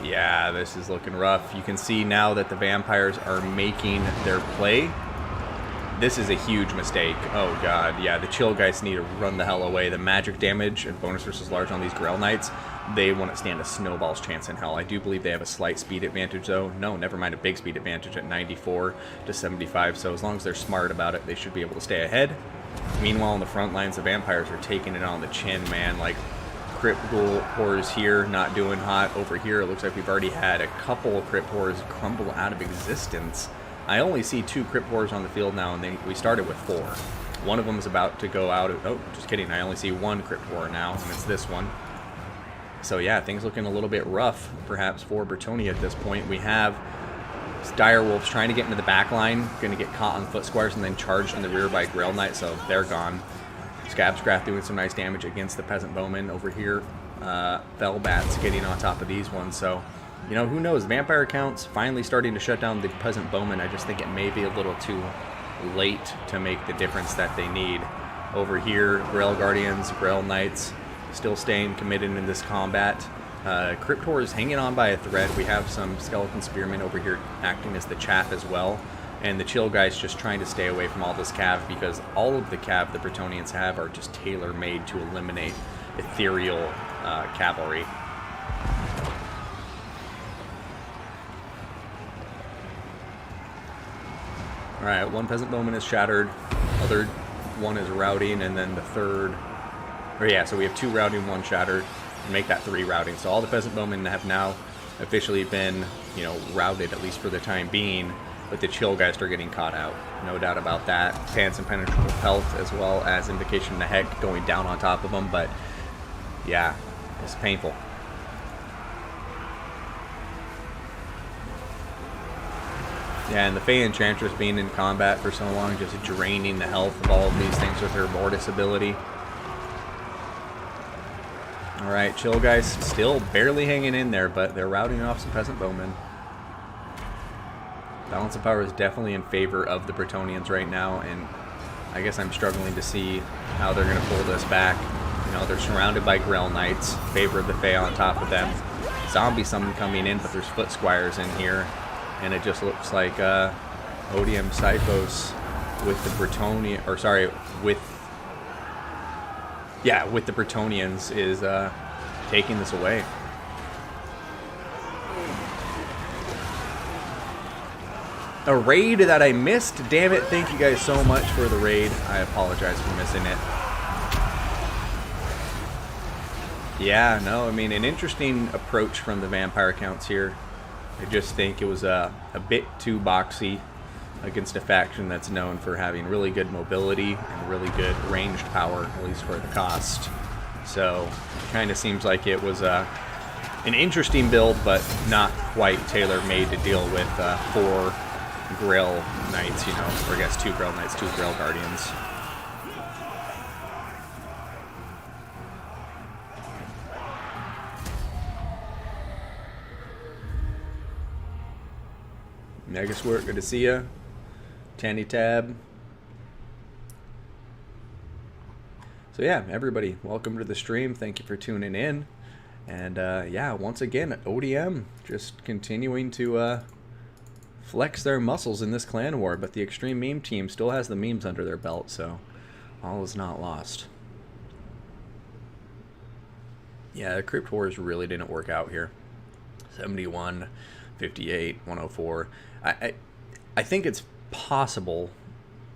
yeah, this is looking rough. You can see now that the vampires are making their play. This is a huge mistake. Oh god, yeah, the Chill Guys need to run the hell away. The magic damage and bonus versus large on these Grail Knights, they wouldn't stand a snowball's chance in hell. I do believe they have a slight speed advantage though. No, never mind, a big speed advantage at 94 to 75, so as long as they're smart about it, they should be able to stay ahead. Meanwhile, on the front lines, the vampires are taking it on the chin, man. Like, Crypt Horrors here, not doing hot. Over here, it looks like we've already had a couple of Crypt Horrors crumble out of existence. I only see 2 Crypt Horrors on the field now, and we started with 4. One of them is about to go out. Oh, just kidding. I only see 1 Crypt Horror now, and it's this one. So yeah, things looking a little bit rough, perhaps, for Bretonnia at this point. We have Dire Wolves trying to get into the back line, going to get caught on Foot Squires and then charged in the rear by Grail Knight, so they're gone. Scabscraft doing some nice damage against the Peasant Bowman over here. Fellbats getting on top of these ones, so, you know, who knows? Vampire counts finally starting to shut down the Peasant Bowman. I just think it may be a little too late to make the difference that they need. Over here, Grail Guardians, Grail Knights, still staying committed in this combat. Crypt Horrors hanging on by a thread. We have some Skeleton Spearmen over here acting as the chaff as well. And the Chill Guys just trying to stay away from all this cav, because all of the cav the Bretonians have are just tailor-made to eliminate ethereal cavalry. Alright, 1 Peasant Bowman is shattered, other 1 is routing, and then the third, or yeah, so we have 2 routing, 1 shattered, and make that 3 routing. So all the Peasant Bowmen have now officially been, you know, routed, at least for the time being, but the Chill Guys are getting caught out. No doubt about that. Pants Impenetrable Pelt, as well as Invocation of the Heck going down on top of them, but yeah, it's painful. Yeah, and the Fey Enchantress being in combat for so long, just draining the health of all of these things with her Mortis ability. Alright, Chill Guys still barely hanging in there, but they're routing off some Peasant Bowmen. Balance of power is definitely in favor of the Bretonians right now, and I guess I'm struggling to see how they're going to pull this back. You know, they're surrounded by Grail Knights, favor of the Fey on top of them. Zombie summon coming in, but there's Foot Squires in here, and it just looks like ODM Psychos with the Bretonian, or sorry, with the Bretonians is taking this away. A raid that I missed. Damn it. Thank you guys so much for the raid. I apologize for missing it. Yeah, no, I mean, an interesting approach from the vampire counts here. I just think it was a bit too boxy against a faction that's known for having really good mobility and really good ranged power, at least for the cost. So, kind of seems like it was an interesting build, but not quite tailor-made to deal with 4 Grail Knights, you know, or I guess 2 Grail Knights, 2 Grail Guardians. Megaswirt, good to see ya. Tandy Tab. So yeah, everybody, welcome to the stream. Thank you for tuning in. And yeah, once again, ODM just continuing to flex their muscles in this clan war, but the Extreme Meme team still has the memes under their belt, so all is not lost. Yeah, the Crypt Wars really didn't work out here. 71, 58, 104. I think it's possible.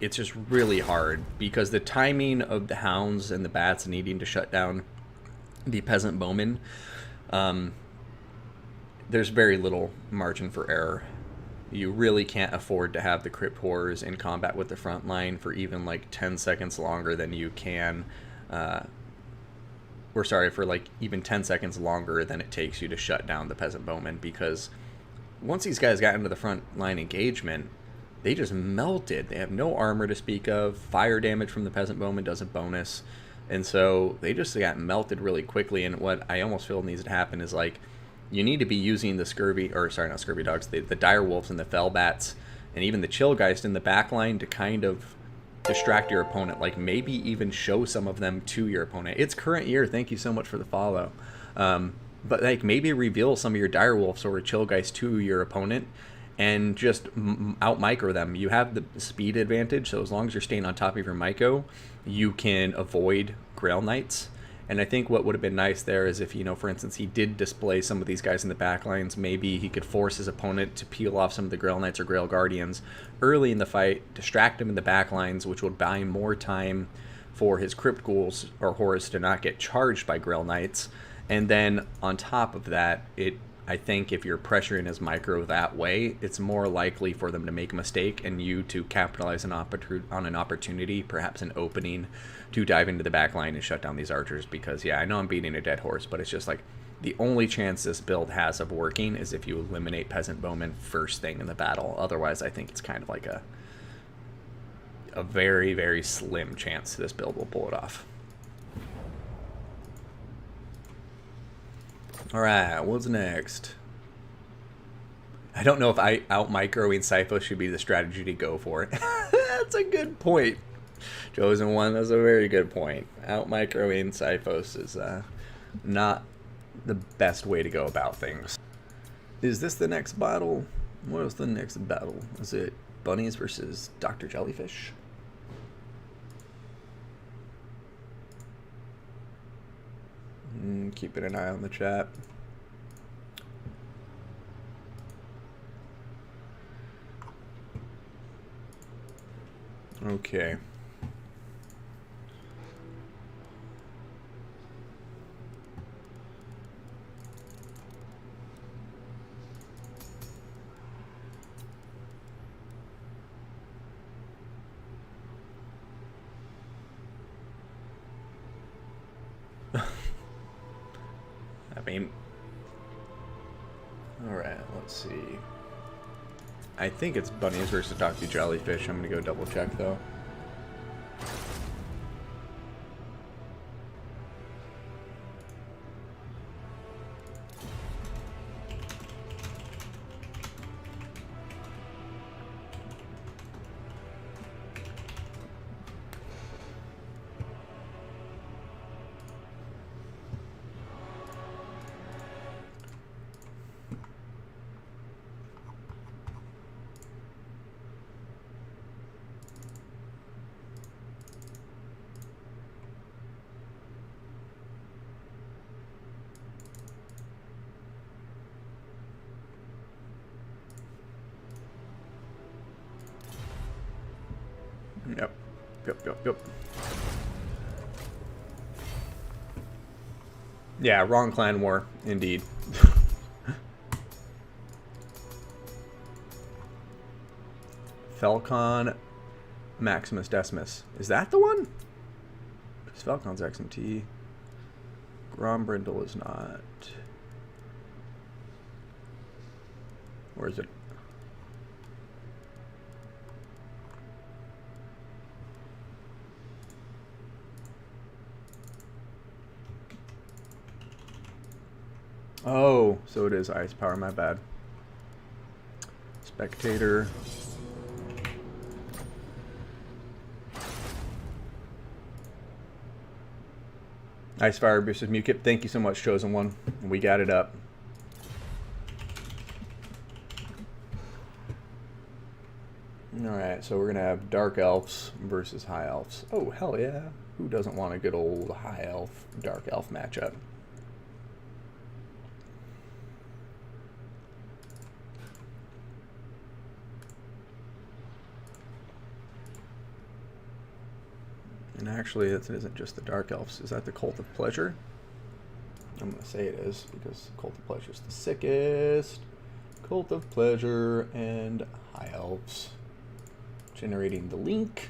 It's just really hard because the timing of the hounds and the bats needing to shut down the peasant bowmen, there's very little margin for error. You really can't afford to have the crypt horrors in combat with the front line for even like 10 seconds longer than you can, or sorry, for like even 10 seconds longer than it takes you to shut down the peasant bowmen, because once these guys got into the front line engagement, they just melted. They have no armor to speak of. Fire damage from the peasant bowman does a bonus. And so they just got melted really quickly. And what I almost feel needs to happen is, like, you need to be using the scurvy, or sorry, not scurvy dogs, the dire wolves and the fell bats, and even the chillgeist in the back line to kind of distract your opponent. Like, maybe even show some of them to your opponent. It's current year. Thank you so much for the follow. But like, maybe reveal some of your dire wolves or chillgeist to your opponent and just out micro them. You have the speed advantage, so as long as you're staying on top of your Myco, you can avoid Grail Knights. And I think what would have been nice there is if, you know, for instance, he did display some of these guys in the back lines, maybe he could force his opponent to peel off some of the Grail Knights or Grail Guardians early in the fight, distract him in the back lines, which would buy more time for his Crypt Ghouls or Horrors to not get charged by Grail Knights. And then on top of that, I think if you're pressuring his micro that way, it's more likely for them to make a mistake and you to capitalize on an opportunity, perhaps an opening, to dive into the back line and shut down these archers. Because, yeah, I know I'm beating a dead horse, but it's just like the only chance this build has of working is if you eliminate peasant bowmen first thing in the battle. Otherwise, I think it's kind of like a very, very slim chance this build will pull it off. Alright, what's next? I don't know if out-microing Sipho should be the strategy to go for. That's a good point. Chosen One, that's a very good point. Out-microing Siphos is not the best way to go about things. Is this the next battle? What is the next battle? Is it bunnies versus Dr. Jellyfish? Keeping an eye on the chat. Okay. I mean, alright, let's see. I think it's bunnies versus Dr. Jellyfish. I'm gonna go double check though. Yep. Yeah, wrong clan war, indeed. Falcon Maximus Decimus. Is that the one? Because Falcon's XMT. Grombrindle is not. Where is it? Oh, so it is Ice Power, my bad. Spectator. Ice Fire versus Mukip. Thank you so much, Chosen One. We got it up. Alright, so we're going to have Dark Elves versus High Elves. Oh, hell yeah. Who doesn't want a good old High Elf, Dark Elf matchup? And actually, it isn't just the Dark Elves. Is that the Cult of Pleasure? I'm going to say it is, because Cult of Pleasure is the sickest. Cult of Pleasure and High Elves. Generating the link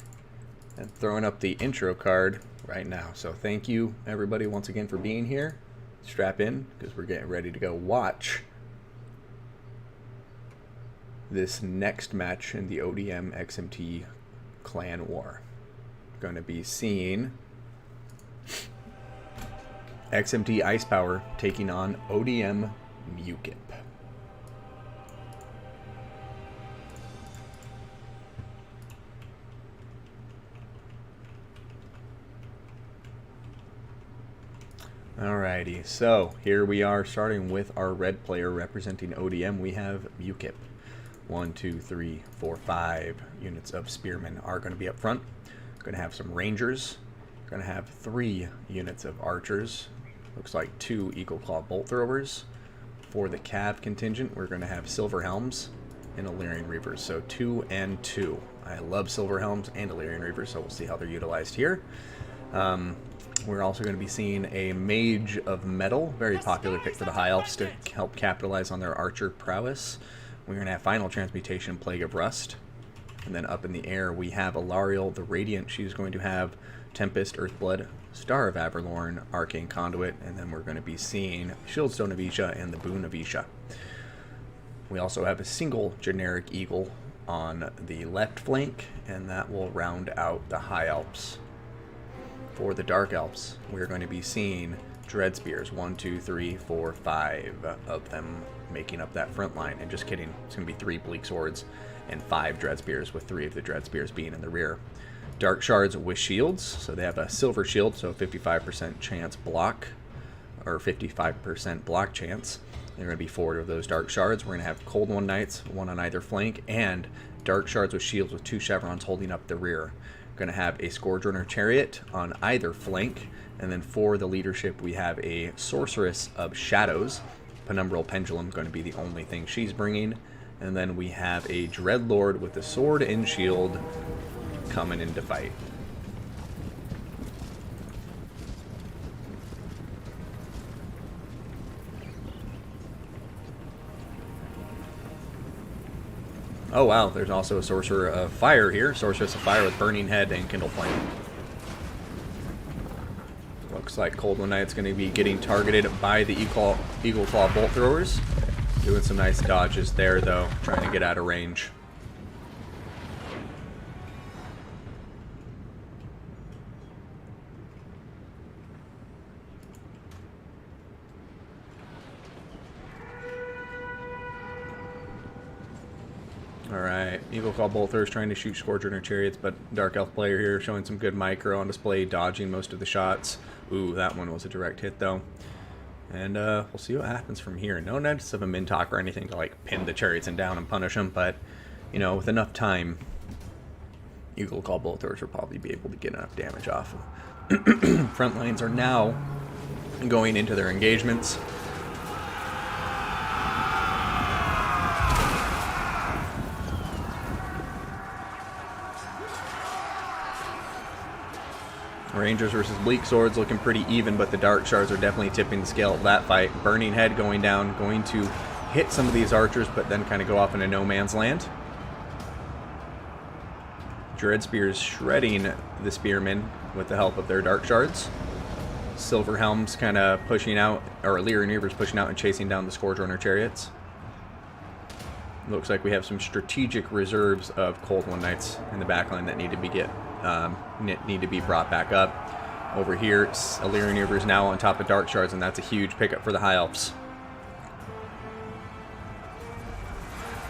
and throwing up the intro card right now. So thank you, everybody, once again for being here. Strap in, because we're getting ready to go watch this next match in the ODM XMT Clan War. Going to be seeing XMT Ice Power taking on ODM Mukip. Alrighty, so here we are starting with our red player representing ODM. We have Mukip. 1, 2, 3, 4, 5 units of spearmen are going to be up front. Going to have some rangers. Going to have 3 units of archers. Looks like 2 Eagle Claw bolt throwers. For the Cav contingent, we're going to have Silver Helms and Illyrian Reavers. So 2 and 2. I love Silver Helms and Illyrian Reavers, so we'll see how they're utilized here. We're also going to be seeing a Mage of Metal, very popular pick for the High Elves to help capitalize on their archer prowess. We're going to have Final Transmutation, Plague of Rust. And then up in the air, we have Alariel the Radiant. She's going to have Tempest, Earthblood, Star of Aberlorn, Arcane Conduit, and then we're going to be seeing Shieldstone of Isha and the Boon of Isha. We also have a single generic Eagle on the left flank, and that will round out the High Elves. For the Dark Elves, we're going to be seeing Dread Spears, 1, 2, 3, 4, 5 of them making up that front line. And just kidding, it's going to be 3 Bleak Swords and 5 Dread Spears, with 3 of the Dread Spears being in the rear. Dark Shards with shields, so they have a silver shield, so 55% chance block, or 55% block chance. There are going to be 4 of those Dark Shards. We're going to have Cold One Knights, 1 on either flank, and Dark Shards with shields with 2 chevrons holding up the rear. Going to have a Scourge-Runner Chariot on either flank, and then for the leadership we have a Sorceress of Shadows. Penumbral Pendulum going to be the only thing she's bringing, and then we have a Dreadlord with a sword and shield coming in to fight. Oh wow, there's also a Sorcerer of Fire here. Sorceress of Fire with Burning Head and Kindle Flame. Looks like Cold One Knight's going to be getting targeted by the Eagle Claw Bolt Throwers. Doing some nice dodges there though, trying to get out of range. Alright, Eagle Claw Bolt Throwers trying to shoot Scourge-Runner Chariots, but Dark Elf player here showing some good micro on display, dodging most of the shots. Ooh, that one was a direct hit though. And we'll see what happens from here. No nets of a Mintalk or anything to like pin the Chariots and down and punish them, but you know, with enough time, Eagle Claw Bolt Throwers will probably be able to get enough damage off. Front lines are now going into their engagements. Rangers versus Bleak Swords looking pretty even, but the Dark Shards are definitely tipping the scale of that fight. Burning Head going down, going to hit some of these archers, but then kind of go off into no man's land. Dread Spears shredding the Spearmen with the help of their Dark Shards. Silver Helms kind of pushing out, or Illyrian Reavers pushing out and chasing down the Scourge Runner Chariots. Looks like we have some strategic reserves of Cold One Knights in the backline that need to be brought back up. Over here, Illyrian Reavers now on top of Dark Shards, and that's a huge pickup for the High Elves.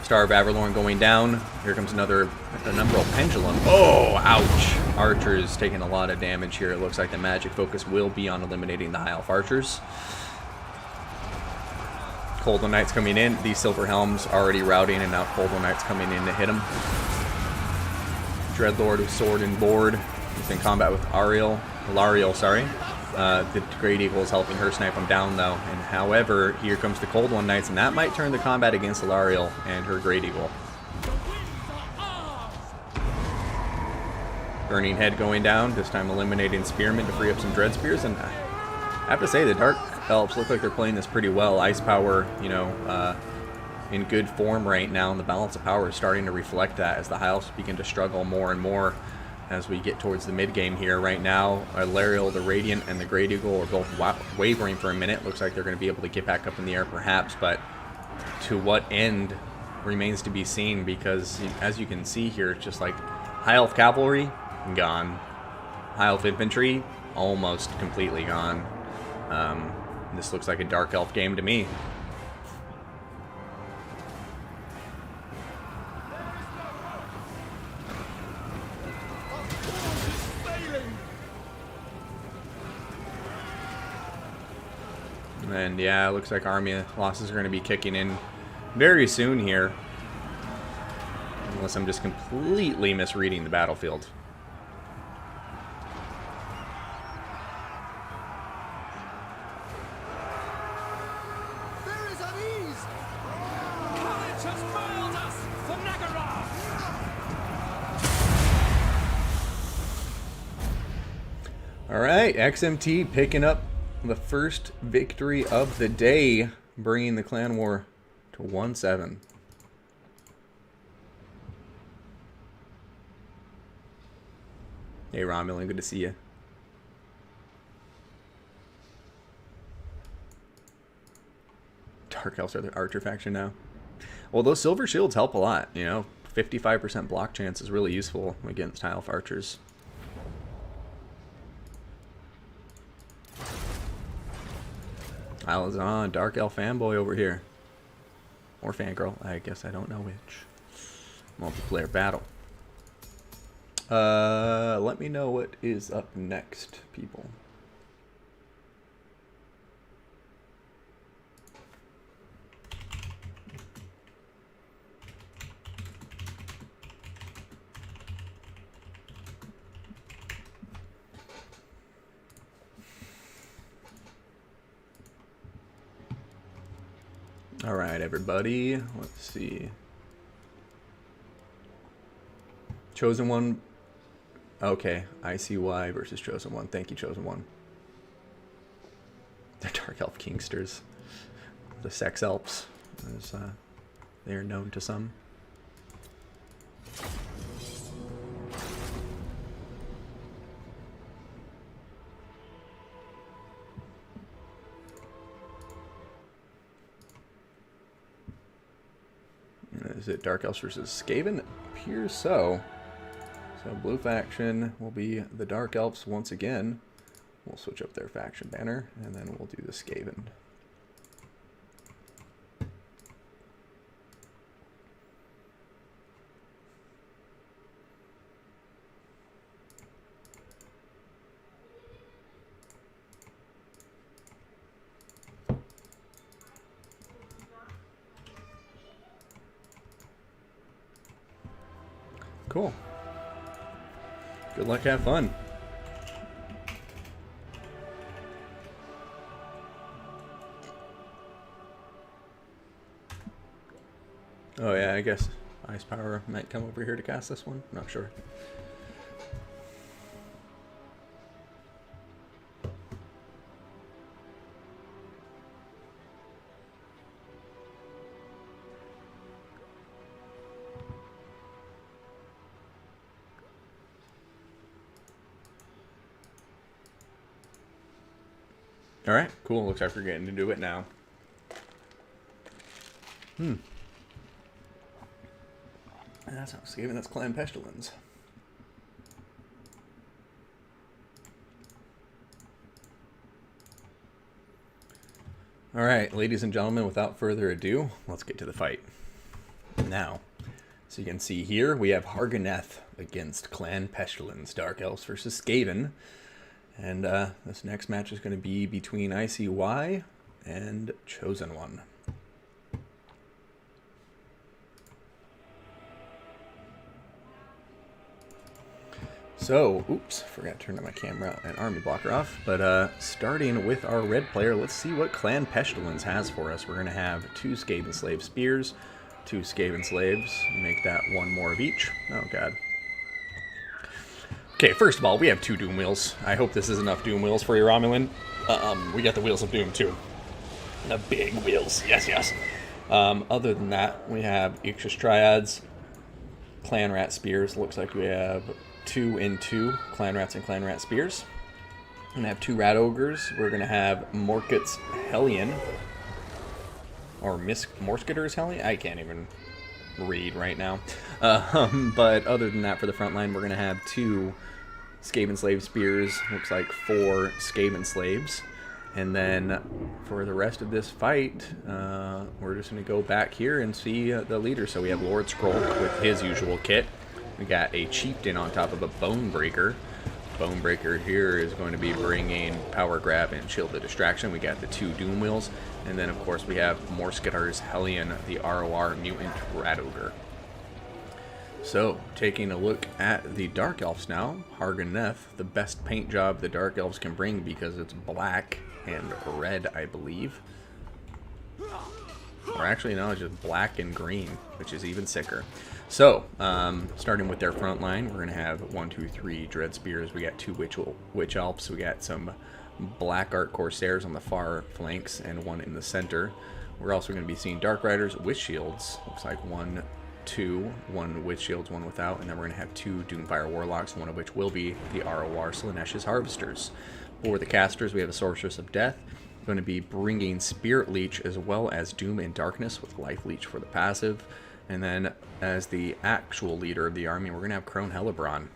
Star of Avalorn going down. Here comes another Umbral Pendulum. Oh, ouch. Archers taking a lot of damage here. It looks like the magic focus will be on eliminating the High Elf Archers. Cold One Knights coming in. These Silver Helms already routing, and now Cold One Knights coming in to hit them. Dreadlord with sword and board. He's in combat with Lariel, sorry. The Great Eagle is helping her snipe him down, though. And however, here comes the Cold One Knights, and that might turn the combat against Lariel and her Great Eagle. Burning Head going down, this time eliminating Spearmen to free up some Dread Spears. And I have to say, the Dark Elves look like they're playing this pretty well. Ice Power, you know, in good form right now, and the balance of power is starting to reflect that as the High Elves begin to struggle more and more as we get towards the mid-game here. Right now, Lariel, the Radiant, and the Great Eagle are both wavering for a minute. Looks like they're going to be able to get back up in the air perhaps, but to what end remains to be seen, because as you can see here, it's just like High Elf Cavalry, gone. High Elf Infantry, almost completely gone. This looks like a Dark Elf game to me. And yeah, it looks like army losses are going to be kicking in very soon here. Unless I'm just completely misreading the battlefield. There is unease! Courage has failed us for Nagara! Alright, XMT picking up the first victory of the day, bringing the clan war to 1-7. Hey Romulan, good to see you. Dark Elves are the Archer faction now. Well, those silver shields help a lot, you know. 55% block chance is really useful against High Elf Archers. Alazan, Dark Elf fanboy over here. Or fangirl, I guess I don't know which. Multiplayer battle. Let me know what is up next, people. All right, everybody. Let's see. Chosen One. Okay, ICY versus Chosen One. Thank you, Chosen One. The Dark Elf Kingsters. The Sex Elves, as they are known to some. Is it Dark Elves versus Skaven? Appears so. So blue faction will be the Dark Elves once again. We'll switch up their faction banner, and then we'll do the Skaven. Cool. Good luck, have fun. Oh yeah, I guess Ice Power might come over here to cast this one. Not sure. All right, cool. Looks like we're getting into it now. And that's not Skaven, that's Clan Pestilence. All right, ladies and gentlemen, without further ado, let's get to the fight. Now, so you can see here, we have Harganeth against Clan Pestilence, Dark Elves versus Skaven. And this next match is going to be between ICY and Chosen One. So, oops, forgot to turn my camera and army blocker off. But starting with our red player, let's see what Clan Pestilence has for us. We're going to have 2 Skaven Slave Spears, 2 Skaven Slaves, make that 1 more of each. Oh, God. Okay, first of all, we have 2 Doom Wheels. I hope this is enough Doom Wheels for you, Romulan. We got the Wheels of Doom, too. The big wheels, yes, yes. Other than that, we have Ixis Triads, Clan Rat Spears. Looks like we have 2 and 2 Clan Rats and Clan Rat Spears. We're going to have 2 Rat Ogres. We're going to have Morkut's Hellion. Or Morskutter's Hellion? I can't even read right now. But other than that, for the front line, we're going to have 2 Skaven Slave Spears. Looks like 4 Skaven Slaves. And then for the rest of this fight, we're just going to go back here and see the leader. So we have Lord Scroll with his usual kit. We got a Chieftain on top of a Bonebreaker. Bonebreaker here is going to be bringing Power Grab and Shield of Distraction. We got the 2 Doom Wheels. And then, of course, we have Morskutter's Hellion, the ROR Mutant Rat Ogre. So, taking a look at the Dark Elves now. Harganeth, the best paint job the Dark Elves can bring because it's black and red, I believe. Or actually, no, it's just black and green, which is even sicker. So, starting with their front line, we're going to have 1, 2, 3 Dread Spears. We got 2 Witch Elves. We got some Black Art Corsairs on the far flanks and 1 in the center. We're also going to be seeing Dark Riders with shields. Looks like 1, 2, 1 with shields, 1 without. And then we're going to have 2 Doomfire Warlocks, 1 of which will be the ROR Slaanesha's Harvesters. For the casters, we have a Sorceress of Death. Going to be bringing Spirit Leech as well as Doom and Darkness with Life Leech for the passive. And then as the actual leader of the army, we're going to have Crone Hellebron.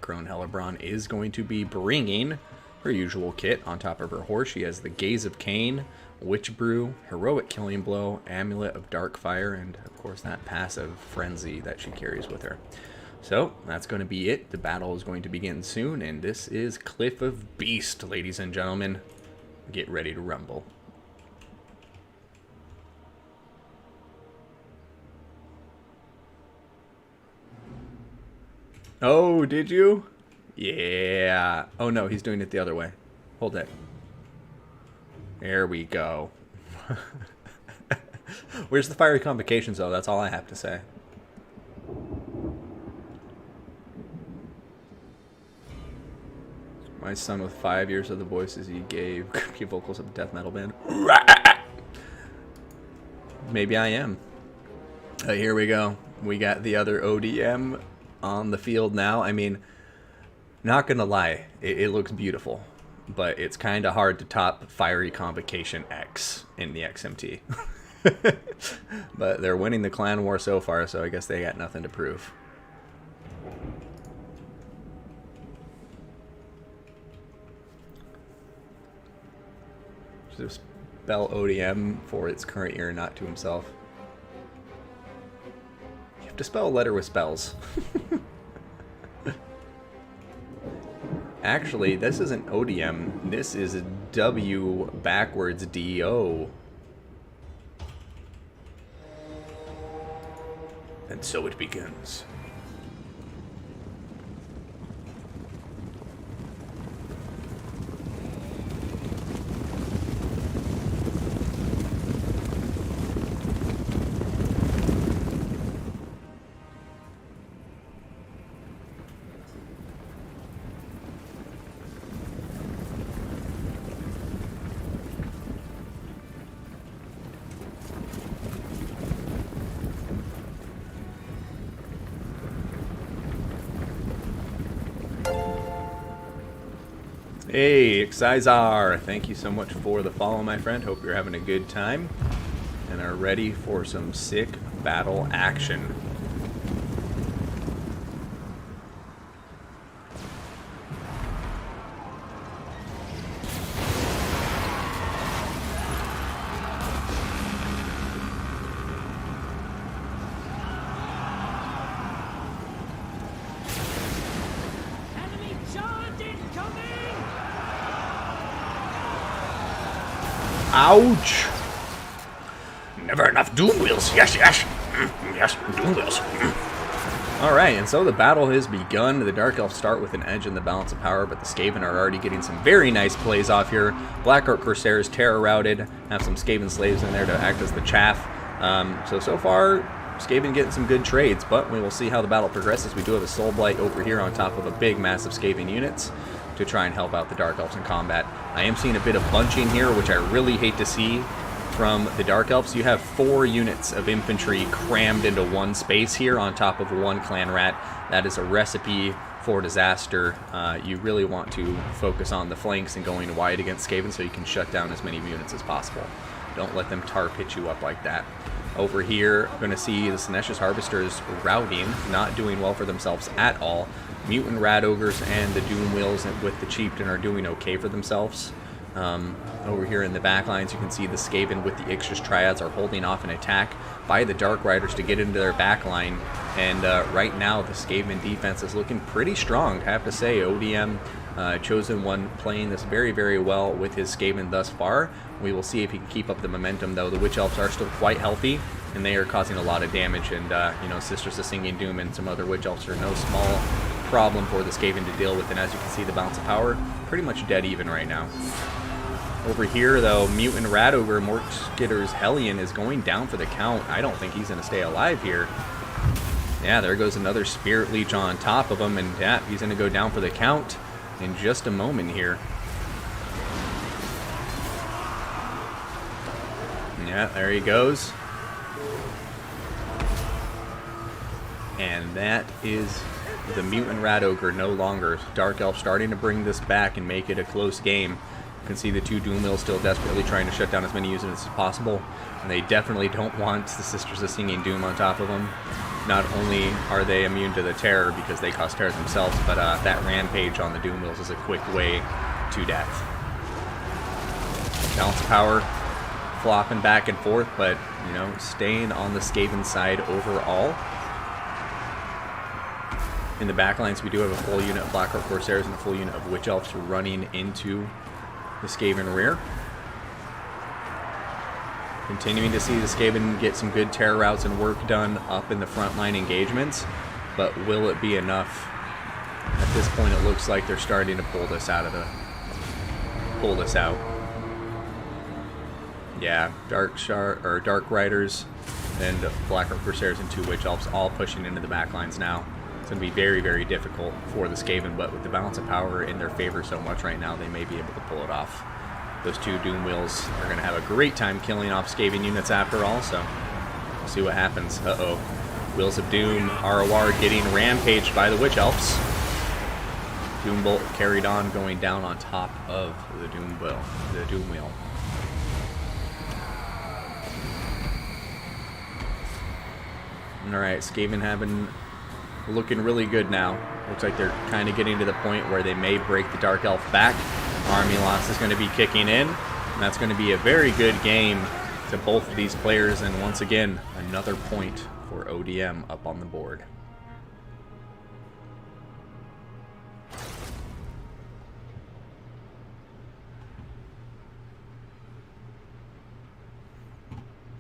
Crone Hellebron is going to be bringing her usual kit on top of her horse. She has the Gaze of Cain, Witch Brew, Heroic Killing Blow, Amulet of Dark Fire, and of course that passive Frenzy that she carries with her. So that's going to be it. The battle is going to begin soon, and this is Cliff of Beast, ladies and gentlemen. Get ready to rumble. Oh, did you? Yeah. Oh no, he's doing it the other way. Hold it. There we go. Where's the fiery convocations though? That's all I have to say. My son with 5 years of the voices he gave creepy vocals of a death metal band. Maybe I am. Here we go. We got the other ODM on the field now. I mean, not gonna lie, it looks beautiful, but it's kind of hard to top Fiery Convocation X in the XMT. But they're winning the clan war so far, so I guess they got nothing to prove. Just spell ODM for its current ear, not to himself. You have to spell a letter with spells. Actually, this isn't ODM. This is W backwards DO. And so it begins. Hey, Xizar, thank you so much for the follow, my friend. Hope you're having a good time and are ready for some sick battle action. Enemy charge incoming! Ouch! Never enough Doom Wheels. Yes, yes. Yes, Doom Wheels. Alright, and so the battle has begun. The Dark Elves start with an edge in the balance of power, but the Skaven are already getting some very nice plays off here. Black Orc Corsairs terror routed, have some Skaven slaves in there to act as the chaff. So far, Skaven getting some good trades, but we will see how the battle progresses. We do have a Soul Blight over here on top of a big, massive Skaven units to try and help out the Dark Elves in combat. I am seeing a bit of bunching here, which I really hate to see from the Dark Elves. You have 4 units of infantry crammed into one space here on top of one clan rat. That is a recipe for disaster. You really want to focus on the flanks and going wide against Skaven so you can shut down as many units as possible. Don't let them tarp hit you up like that. Over here, I'm going to see the Senescious Harvesters routing, not doing well for themselves at all. Mutant Rat Ogres and the Doom Wheels with the Chieftain are doing okay for themselves. Over here in the back lines, you can see the Skaven with the Ixchus Triads are holding off an attack by the Dark Riders to get into their back line. And right now, the Skaven defense is looking pretty strong. I have to say, ODM, Chosen One, playing this very, very well with his Skaven thus far. We will see if he can keep up the momentum, though. The Witch Elves are still quite healthy, and they are causing a lot of damage. And, you know, Sisters of Singing Doom and some other Witch Elves are no small problem for the Skaven to deal with. And as you can see, the balance of power pretty much dead even right now. Over here, though, Mutant Rat Ogre, Morkskitter's Hellion is going down for the count. I don't think he's going to stay alive here. Yeah, there goes another Spirit Leech on top of him, and yeah, he's going to go down for the count in just a moment here. Yeah, there he goes. And that is the Mutant Rat Ogre no longer. Dark Elf starting to bring this back and make it a close game. You can see the 2 Doom Wheels still desperately trying to shut down as many units as possible. And they definitely don't want the Sisters of Singing Doom on top of them. Not only are they immune to the terror because they cause terror themselves, but that rampage on the Doom Wheels is a quick way to death. Balance of power flopping back and forth, but, you know, staying on the Skaven side overall. In the backlines, we do have a full unit of Black Orc Corsairs and a full unit of Witch Elves running into the Skaven rear. Continuing to see the Skaven get some good terror routes and work done up in the frontline engagements, but will it be enough? At this point, it looks like they're starting to pull this out. Yeah, Dark Riders and Black Orc Corsairs and 2 Witch Elves all pushing into the backlines now. It's going to be very, very difficult for the Skaven, but with the balance of power in their favor so much right now, they may be able to pull it off. Those 2 Doom Wheels are going to have a great time killing off Skaven units after all, so we'll see what happens. Uh-oh. Wheels of Doom, ROR getting rampaged by the Witch Elves. Doom Bolt carried on, going down on top of the Doom Wheel. Alright, Skaven looking really good now. Looks like they're kind of getting to the point where they may break the Dark Elf back. Army loss is going to be kicking in, and that's going to be a very good game to both of these players, and once again, another point for ODM up on the board.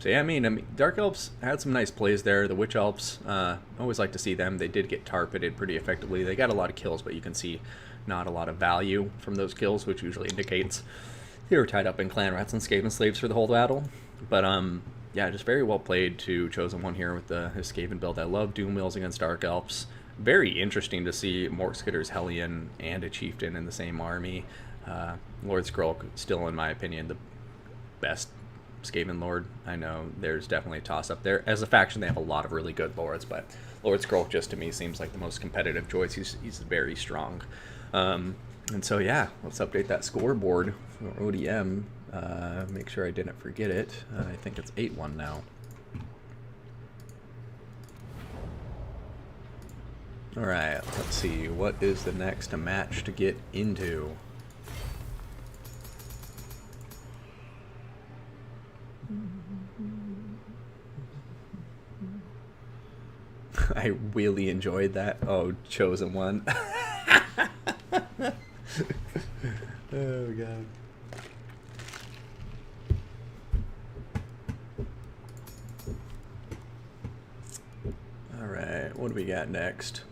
So yeah, I mean, Dark Elves had some nice plays there. The Witch Elves, always like to see them. They did get tarpeted pretty effectively. They got a lot of kills, but you can see not a lot of value from those kills, which usually indicates they were tied up in clan rats and Skaven slaves for the whole battle. But yeah, just very well played to Chosen One here with his Skaven build. I love Doom Wheels against Dark Elves. Very interesting to see Morkskitter's Hellion and a Chieftain in the same army. Lord Skrull, still in my opinion, the best Skaven Lord. I know there's definitely a toss-up there. As a faction, they have a lot of really good Lords, but Lord Skrull just to me seems like the most competitive choice. He's very strong. And so yeah, let's update that scoreboard for ODM. Make sure I didn't forget it. I think it's 8-1 now. Alright, let's see. What is the next match to get into? I really enjoyed that. Oh, Chosen One. Oh, God. Alright, what do we got next?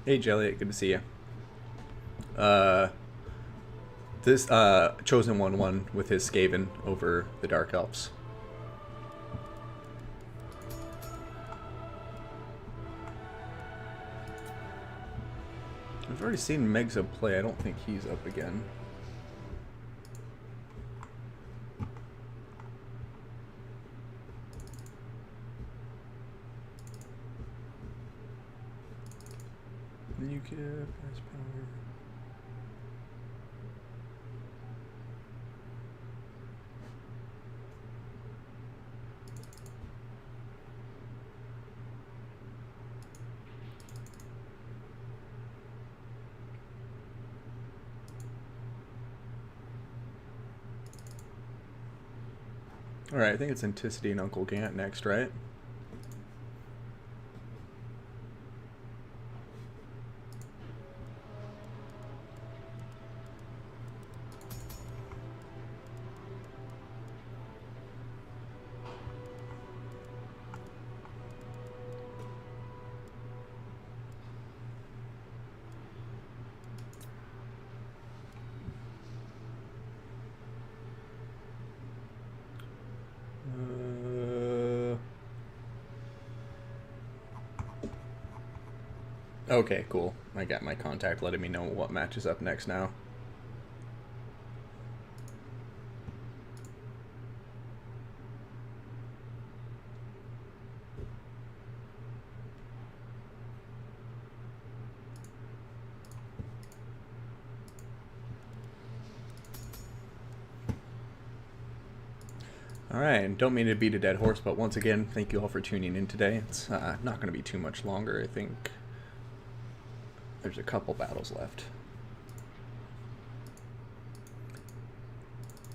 Hey, Jelliet, good to see you. This Chosen One won with his Skaven over the Dark Elves. I've already seen Megza play. I don't think he's up again. You can press power. Alright, I think it's Anticity and Uncle Gant next, right? Okay, cool. I got my contact letting me know what match is up next now. Alright, don't mean to beat a dead horse, but once again, thank you all for tuning in today. It's not going to be too much longer, I think. There's a couple battles left.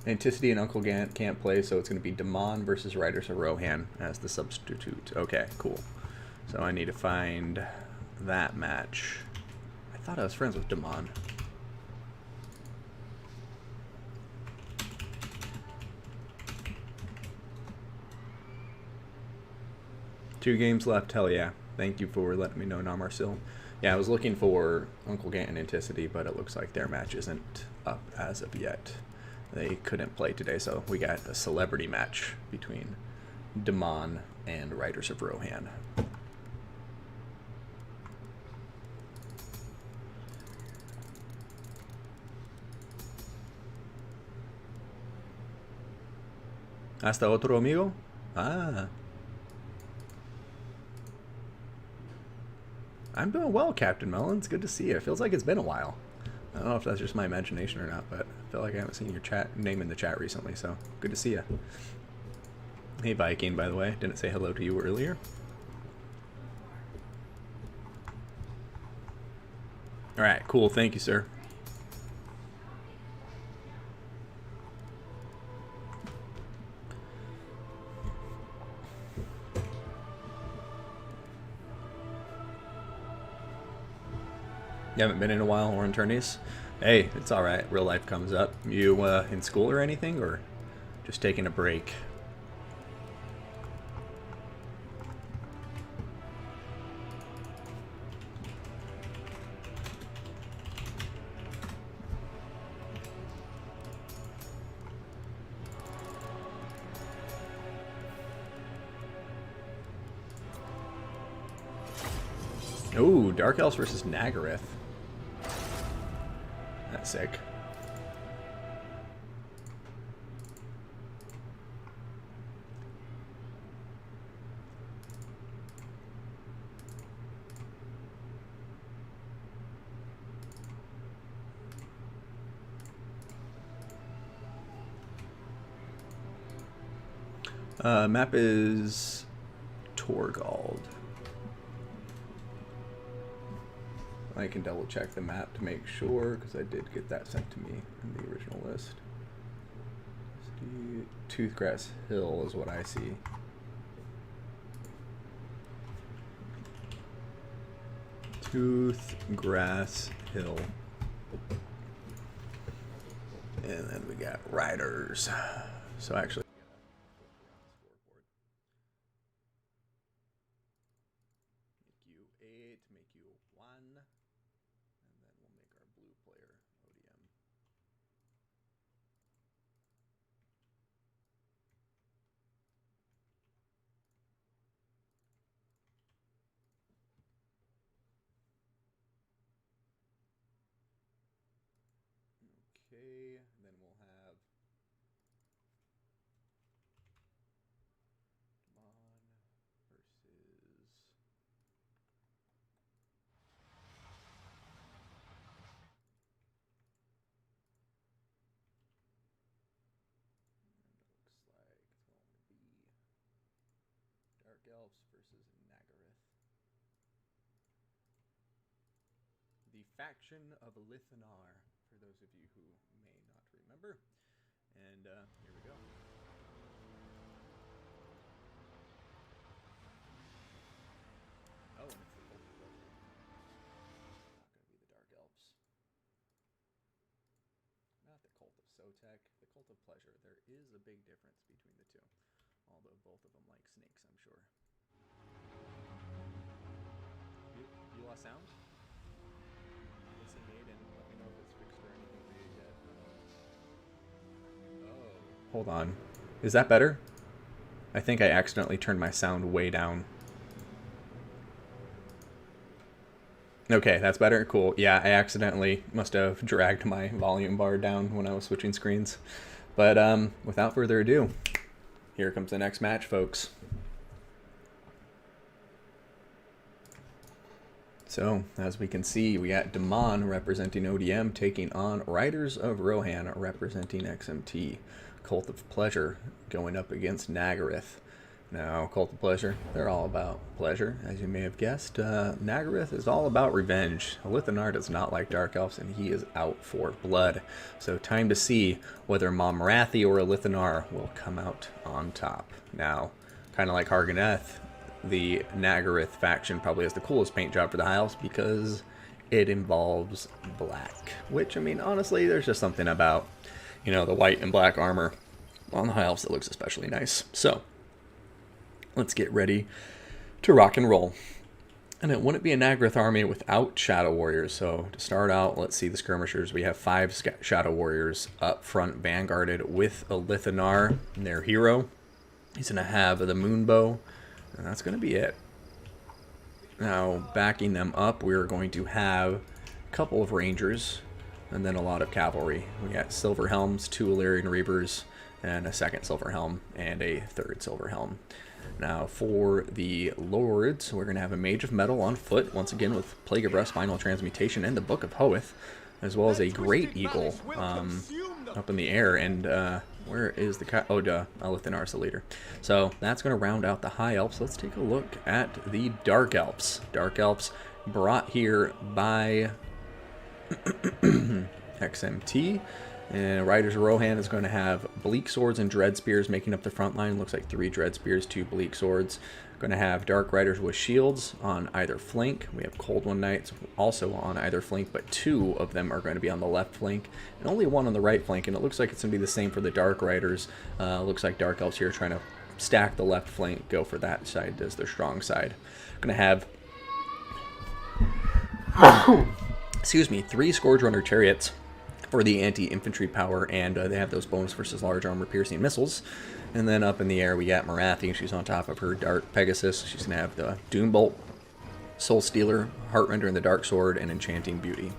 Anticity and Uncle Gant can't play, so it's going to be Damon versus Riders of Rohan as the substitute. Okay, cool. So I need to find that match. I thought I was friends with Damon. Two games left, hell yeah. Thank you for letting me know, Namarsil. Yeah, I was looking for Uncle Gant and Anticity, but it looks like their match isn't up as of yet. They couldn't play today, so we got a celebrity match between Damon and Riders of Rohan. ¿Hasta otro amigo? Ah. I'm doing well, Captain Melons. Good to see you. It feels like it's been a while. I don't know if that's just my imagination or not, but I feel like I haven't seen your name in the chat recently, so good to see you. Hey, Viking, by the way. Didn't say hello to you earlier. Alright, cool. Thank you, sir. You haven't been in a while or in tourneys? Hey, it's alright. Real life comes up. You in school or anything, or just taking a break? Ooh, Dark Elves versus Nagaryth. That's sick. Map is Torgald. I can double check the map to make sure, because I did get that sent to me in the original list. Toothgrass Hill is what I see. Toothgrass Hill. And then we got Riders. So actually, make you 8, make you 1, and then we'll make our blue player ODM. Okay, and then we'll have versus Dark Elves versus Nagaryth. The faction of Lithanar, for those of you who may not remember. And here we go. Oh, and it's the Cult of Pleasure. Not going to be the Dark Elves. Not the Cult of Sotek. The Cult of Pleasure. There is a big difference between the two. Although both of them like snakes, I'm sure. You lost sound? Listen, Aiden, let me know if it's fixed or anything for you yet. Oh. Hold on. Is that better? I think I accidentally turned my sound way down. Okay, that's better. Cool. Yeah, I accidentally must have dragged my volume bar down when I was switching screens. But without further ado, here comes the next match, folks. So, as we can see, we got Damon representing ODM taking on Riders of Rohan representing XMT. Cult of Pleasure going up against Nagaryth. Now, Cult of Pleasure, they're all about pleasure, as you may have guessed. Nagaryth is all about revenge. Lithanar does not like Dark Elves, and he is out for blood. So, time to see whether Momrathi or Lithanar will come out on top. Now, kind of like Harganeth, the Nagaryth faction probably has the coolest paint job for the High Elves because it involves black. Which, I mean, honestly, there's just something about, you know, the white and black armor on the High Elves that looks especially nice. So, let's get ready to rock and roll. And it wouldn't be a Nagaryth army without Shadow Warriors. So to start out, let's see the skirmishers. We have 5 Shadow Warriors up front, vanguarded with a Lithanar, their hero. He's going to have the Moonbow, and that's going to be it. Now, backing them up, we're going to have a couple of Rangers, and then a lot of cavalry. We got Silver Helms, 2 Illyrian Reapers, and a second Silver Helm, and a third Silver Helm. Now, for the Lords, we're going to have a Mage of Metal on foot, once again with Plague of Rust, Final Transmutation, and the Book of Hoeth, as well as a Great Eagle up in the air. And where is the... Lithanar's the leader. So, that's going to round out the High Elves. Let's take a look at the Dark Elves. Dark Elves brought here by XMT. And Riders of Rohan is going to have Bleak Swords and Dread Spears making up the front line. Looks like 3 Dread Spears, 2 Bleak Swords. Going to have Dark Riders with shields on either flank. We have Cold One Knights also on either flank, but 2 of them are going to be on the left flank, and only 1 on the right flank. And it looks like it's going to be the same for the Dark Riders. Looks like Dark Elves here trying to stack the left flank, go for that side as their strong side. Going to have, excuse me, 3 Scourge Runner Chariots for the anti-infantry power, and they have those bonus versus large armor piercing missiles. And then up in the air we got Morathi, she's on top of her Dart Pegasus. She's going to have the Doom Bolt Soul Stealer, Heartrender in the Dark Sword, and Enchanting Beauty.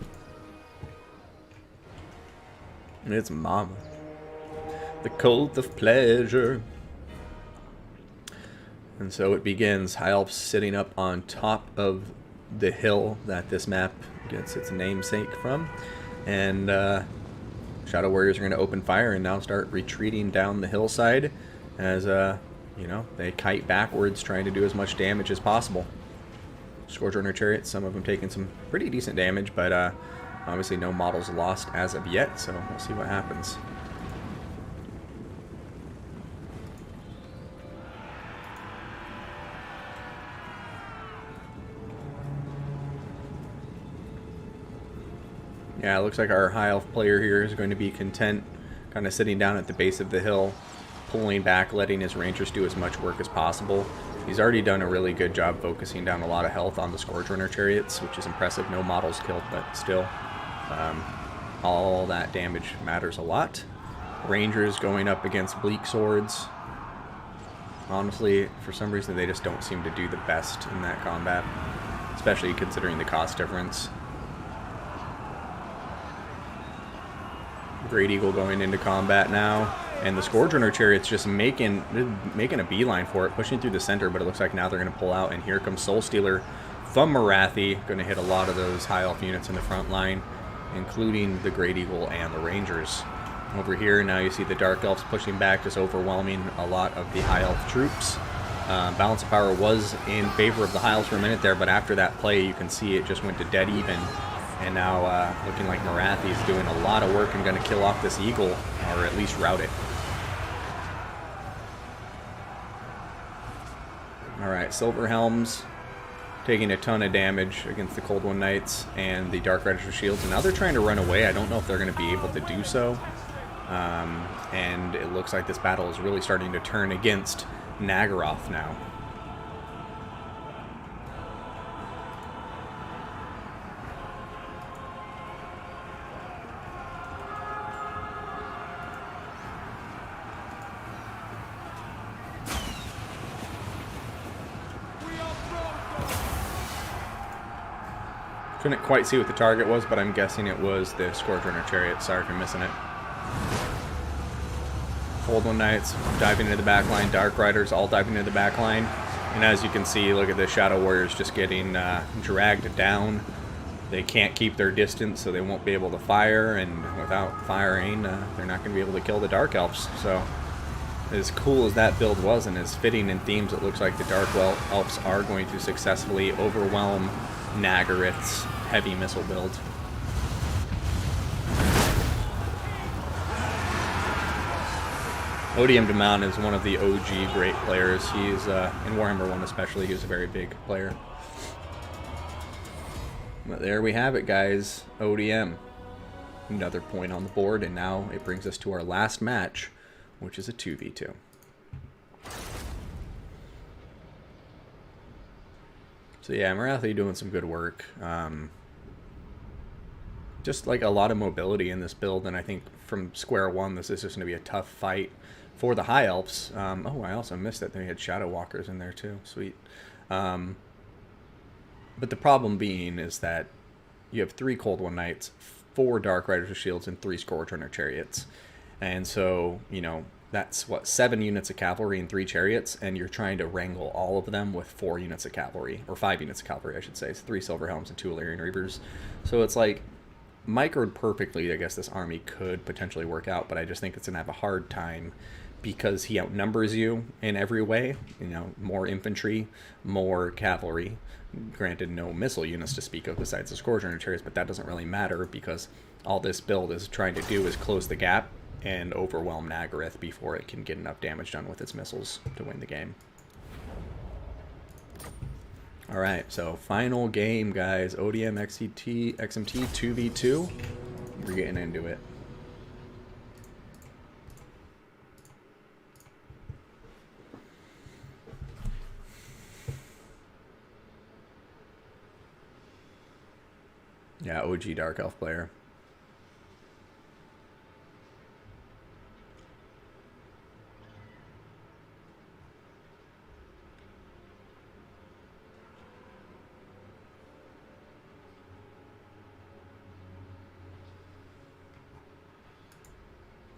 And it's Mama. The Cult of Pleasure. And so it begins. High Elves sitting up on top of the hill that this map gets its namesake from. And Shadow Warriors are going to open fire and now start retreating down the hillside as, you know, they kite backwards trying to do as much damage as possible. Scourge Runner Chariots, some of them taking some pretty decent damage, but obviously no models lost as of yet, so we'll see what happens. Yeah, it looks like our High Elf player here is going to be content kind of sitting down at the base of the hill, pulling back, letting his Rangers do as much work as possible. He's already done a really good job focusing down a lot of health on the Scourge Runner Chariots, which is impressive. No models killed, but still, all that damage matters a lot. Rangers going up against Bleak Swords. Honestly, for some reason, they just don't seem to do the best in that combat, especially considering the cost difference. Great Eagle going into combat now, and the Scourge Runner Chariot's just making a beeline for it, pushing through the center, but it looks like now they're going to pull out, and here comes Soul Stealer from Marathi, going to hit a lot of those High Elf units in the front line, including the Great Eagle and the Rangers. Over here, now you see the Dark Elves pushing back, just overwhelming a lot of the High Elf troops. Balance of power was in favor of the High Elves for a minute there, but after that play, you can see it just went to dead even. And now looking like Marathi is doing a lot of work and going to kill off this Eagle, or at least rout it. Alright, Silver Helms taking a ton of damage against the Cold One Knights and the Dark Riders with shields. And now they're trying to run away. I don't know if they're going to be able to do so. And it looks like this battle is really starting to turn against Nagaroth now. Couldn't quite see what the target was, but I'm guessing it was the Scourge Runner Chariot. Sorry for missing it. Cold One Knights diving into the back line. Dark Riders all diving into the back line. And as you can see, look at the Shadow Warriors just getting dragged down. They can't keep their distance, so they won't be able to fire. And without firing, they're not going to be able to kill the Dark Elves. So as cool as that build was, and as fitting in themes, it looks like the Dark Elves are going to successfully overwhelm Nagaroth's heavy missile build. ODM Damon is one of the OG great players. He's in Warhammer 1 especially, he was a very big player. But there we have it, guys. ODM. Another point on the board, and now it brings us to our last match, which is a 2v2. So yeah, Marathi doing some good work. Just like a lot of mobility in this build, and I think from square one, this is just going to be a tough fight for the High Elves. Oh, I also missed that they had Shadow Walkers in there too. Sweet. But the problem being is that you have 3 Cold One Knights, 4 Dark Riders with shields, and 3 Scourge Runner Chariots. And so, you know, that's what, 7 units of cavalry and 3 chariots, and you're trying to wrangle all of them with 4 units of cavalry, or 5 units of cavalry, I should say. It's 3 Silver Helms and 2 Illyrian Reavers. So it's like, microed perfectly, I guess this army could potentially work out, but I just think it's going to have a hard time because he outnumbers you in every way. You know, more infantry, more cavalry. Granted, no missile units to speak of besides the Scourge Runner Chariots, but that doesn't really matter because all this build is trying to do is close the gap and overwhelm Nagaroth before it can get enough damage done with its missiles to win the game. Alright, so final game, guys. ODM XMT 2v2. We're getting into it. Yeah, OG Dark Elf player.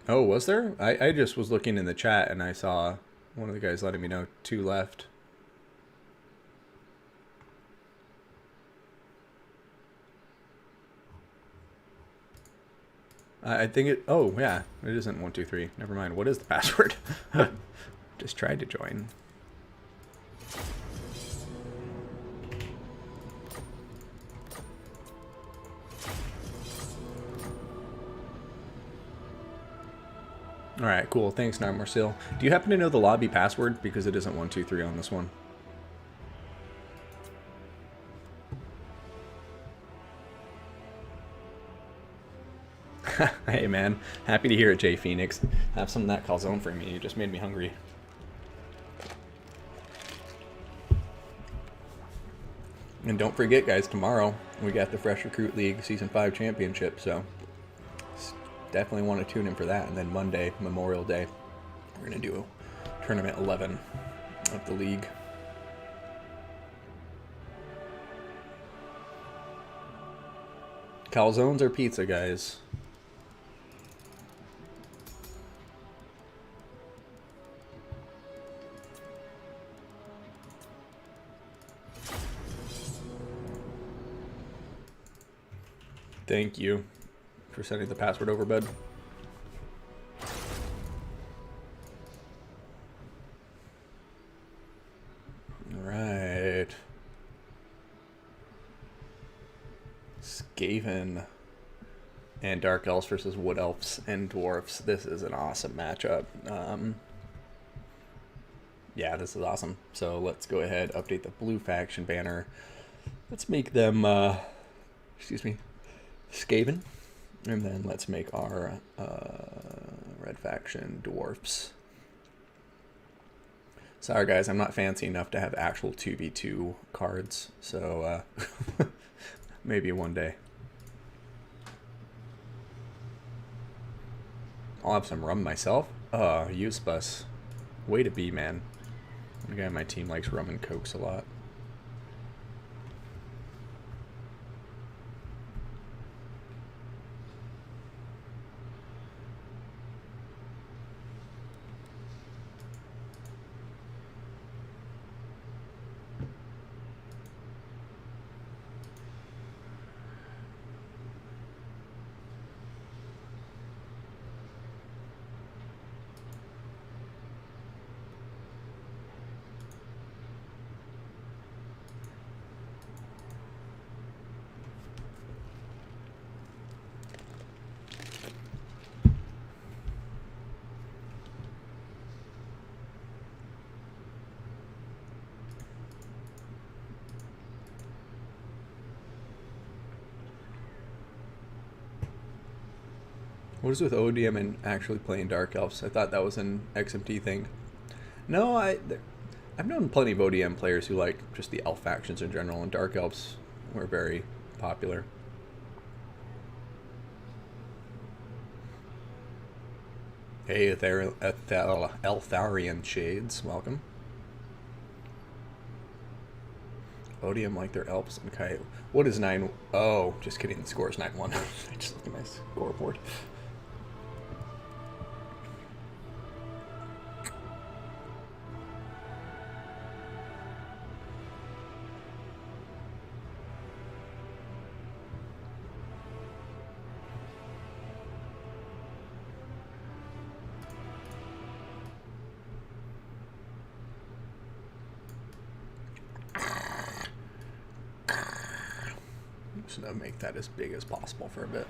Oh, was there? I just was looking in the chat and I saw one of the guys letting me know 2 left. I think it... Oh, yeah. It isn't 123. Never mind. What is the password? Just tried to join. Alright, cool. Thanks, Narmorsil. Do you happen to know the lobby password? Because it isn't 123 on this one. Hey man, happy to hear it, Jay Phoenix. Have some of that calzone for me. You just made me hungry. And don't forget, guys, tomorrow we got the Fresh Recruit League Season 5 Championship, so definitely want to tune in for that. And then Monday, Memorial Day, we're going to do Tournament 11 of the league. Calzones or pizza, guys? Thank you for sending the password over, bud. Alright. Skaven and Dark Elves versus Wood Elves and Dwarfs. This is an awesome matchup. Yeah, this is awesome. So let's go ahead, update the blue faction banner. Let's make them, excuse me, Skaven. And then let's make our red faction Dwarfs. Sorry guys, I'm not fancy enough to have actual 2v2 cards, so maybe one day. I'll have some rum myself. Use bus. Way to be, man. The guy on my team likes rum and cokes a lot. What is with ODM and actually playing Dark Elves? I thought that was an XMT thing. No, I've known plenty of ODM players who like just the elf factions in general, and Dark Elves were very popular. Hey, Eltharian Shades, welcome. ODM like their elves and Kai. What is 9? Oh, just kidding. The score is 9-1. I just looked at my scoreboard. So now make that as big as possible for a bit.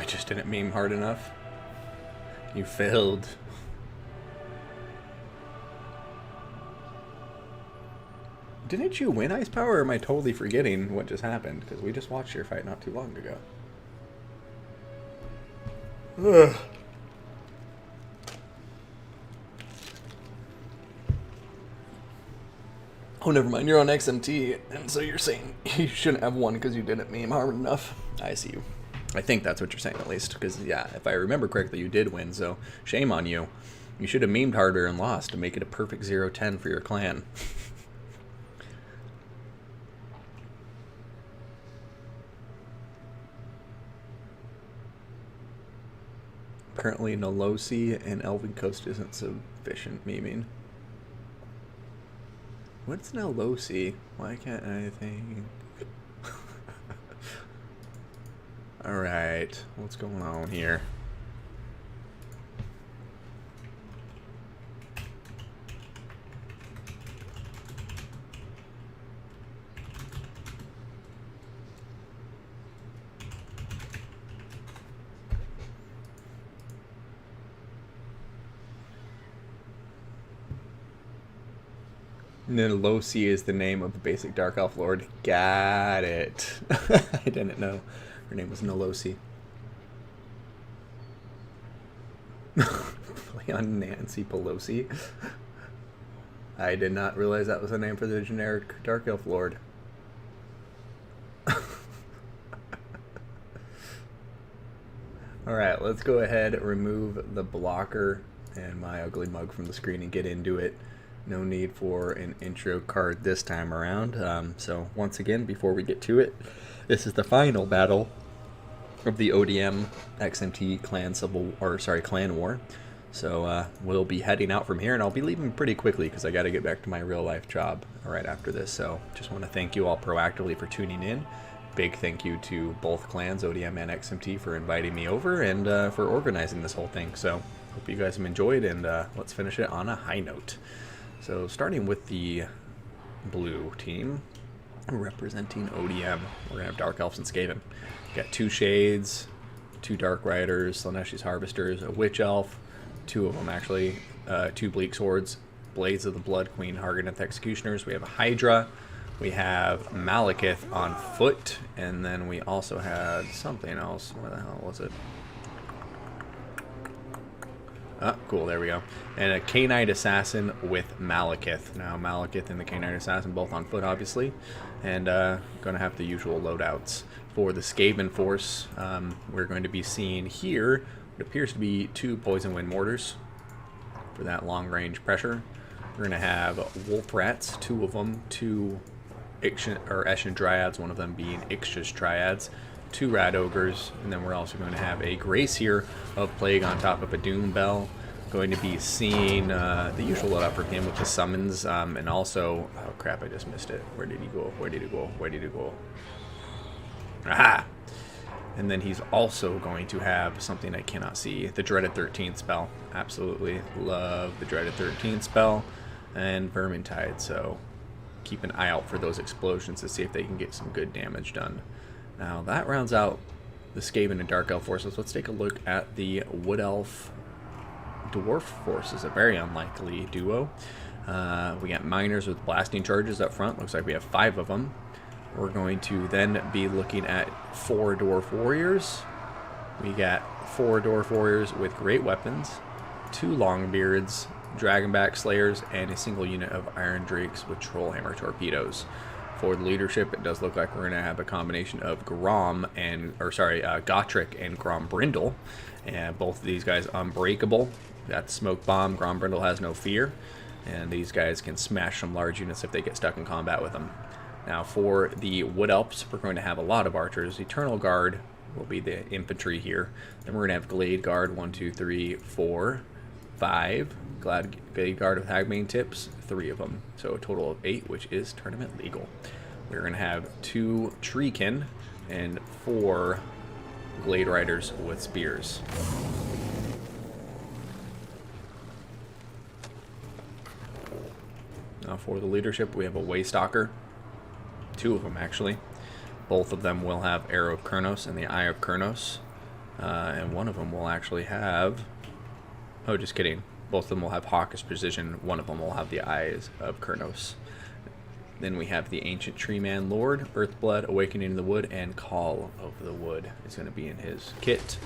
I just didn't meme hard enough. You failed. Didn't you win Ice Power, or am I totally forgetting what just happened? Because we just watched your fight not too long ago. Ugh. Oh, never mind. You're on XMT, and so you're saying you shouldn't have won because you didn't meme hard enough. I see you. I think that's what you're saying, at least. Because, yeah, if I remember correctly, you did win, so shame on you. You should have memed harder and lost to make it a perfect 0-10 for your clan. Currently, Nolosi and Elven Coast isn't sufficient, memeing. What's Nolosi? Why can't anything? Alright, what's going on here? Nilosi is the name of the basic Dark Elf Lord. Got it. I didn't know her name was Nilosi. Play on Nancy Pelosi. I did not realize that was a name for the generic Dark Elf Lord. Alright, let's go ahead and remove the blocker and my ugly mug from the screen and get into it. No need for an intro card this time around. So once again, before we get to it, this is the final battle of the ODM XMT clan war. So we'll be heading out from here, and I'll be leaving pretty quickly because I got to get back to my real life job right after this. So just want to thank you all proactively for tuning in. Big thank you to both clans, ODM and XMT, for inviting me over and for organizing this whole thing. So hope you guys have enjoyed, and let's finish it on a high note. So starting with the blue team, representing ODM, we're going to have Dark Elves and Skaven. Got 2 Shades, 2 Dark Riders, Slaneshi's Harvesters, a Witch Elf, 2 of them actually, 2 Bleak Swords, Blades of the Blood Queen, Harganeth Executioners. We have a Hydra, we have Malekith on foot, and then we also had something else. Where the hell was it? Oh, cool, there we go. And a K-Knight Assassin with Malekith. Now, Malekith and the K-Knight Assassin both on foot, obviously. And going to have the usual loadouts. For the Skaven force, we're going to be seeing here what appears to be 2 Poison Wind Mortars for that long-range pressure. We're going to have Wolf Rats, 2 of them, 2 Eshin Dryads, one of them being Ixchus Triads. 2 Rat Ogres, and then we're also going to have a Gracier of Plague on top of a Doom Bell. Going to be seeing the usual loadout for him with the summons, and also, oh crap, I just missed it. Where did he go? Where did he go? Where did he go? Aha! And then he's also going to have something I cannot see, the Dreaded 13th spell. Absolutely love the Dreaded 13th spell, and Vermintide, so keep an eye out for those explosions to see if they can get some good damage done. Now that rounds out the Skaven and Dark Elf forces. Let's take a look at the Wood Elf Dwarf forces, a very unlikely duo. We got Miners with blasting charges up front. Looks like we have 5 of them. We're going to then be looking at 4 Dwarf Warriors. We got 4 Dwarf Warriors with great weapons, 2 Longbeards, Dragonback Slayers, and a single unit of Iron Drakes with Trollhammer Torpedoes. For the leadership, it does look like we're going to have a combination of Gotrek and Grombrindle. And both of these guys unbreakable. Got the Smoke Bomb. Grombrindle has no fear. And these guys can smash some large units if they get stuck in combat with them. Now for the Wood Elves, we're going to have a lot of archers. Eternal Guard will be the infantry here. Then we're going to have Glade Guard, 1, 2, 3, 4, 5. Glade Guard with Hagbane tips, 3 of them. So a total of 8, which is tournament legal. We're going to have 2 Treekin and 4 Glade Riders with spears. Now for the leadership, we have a Waystalker. 2 of them, actually. Both of them will have Arrow of Kurnos and the Eye of Kurnos. And one of them will actually have... Oh, just kidding. Both of them will have Hawkish Precision. One of them will have the Eyes of Kurnos. Then we have the Ancient Treeman Lord, Earthblood, Awakening in the Wood, and Call of the Wood is going to be in his kit.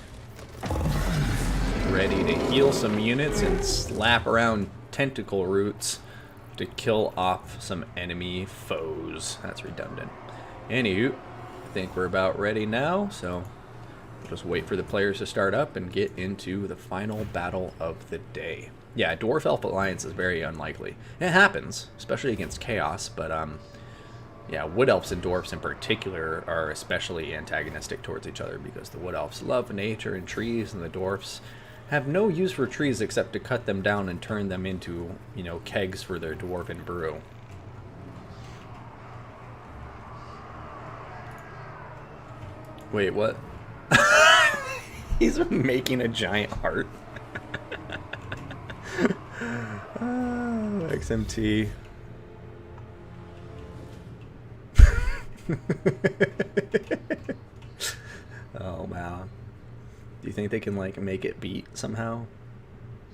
Ready to heal some units and slap around tentacle roots to kill off some enemy foes. That's redundant. Anywho, I think we're about ready now, so we'll just wait for the players to start up and get into the final battle of the day. Yeah, Dwarf Elf Alliance is very unlikely. It happens, especially against Chaos, but yeah, Wood Elves and Dwarfs in particular are especially antagonistic towards each other because the Wood Elves love nature and trees, and the Dwarfs have no use for trees except to cut them down and turn them into, you know, kegs for their dwarven brew. Wait, what? He's making a giant heart. XMT. Oh man. Do you think they can like make it beat somehow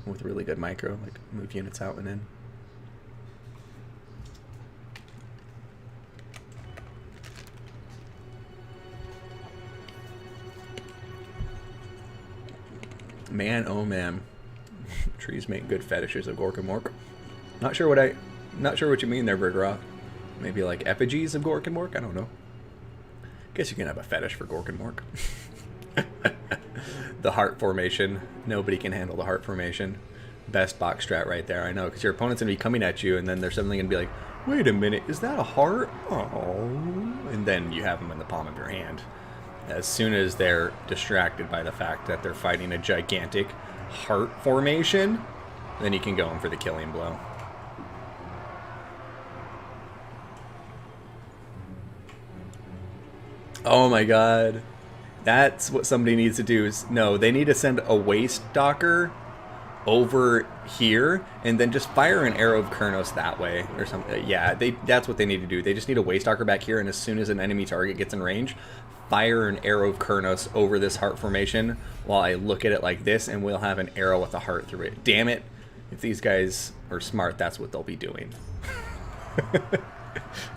with really good micro, like move units out and in? Man, oh man. Trees make good fetishes of Gorkamork. Not sure what you mean there, Bergeroth. Maybe like effigies of Gorkamork? I don't know. Guess you can have a fetish for Gorkamork. The heart formation. Nobody can handle the heart formation. Best box strat right there, I know, because your opponent's gonna be coming at you and then there's something gonna be like, wait a minute, is that a heart? Oh, and then you have them in the palm of your hand. As soon as they're distracted by the fact that they're fighting a gigantic heart formation, then you can go in for the killing blow. Oh my god. That's what somebody needs to do. Is no, they need to send a waste docker over here and then just fire an arrow of Kurnos that way or something. Yeah, that's what they need to do. They just need a waste docker back here, and as soon as an enemy target gets in range, fire an arrow of Kurnos over this heart formation while I look at it like this, and we'll have an arrow with a heart through it. Damn it. If these guys are smart, that's what they'll be doing.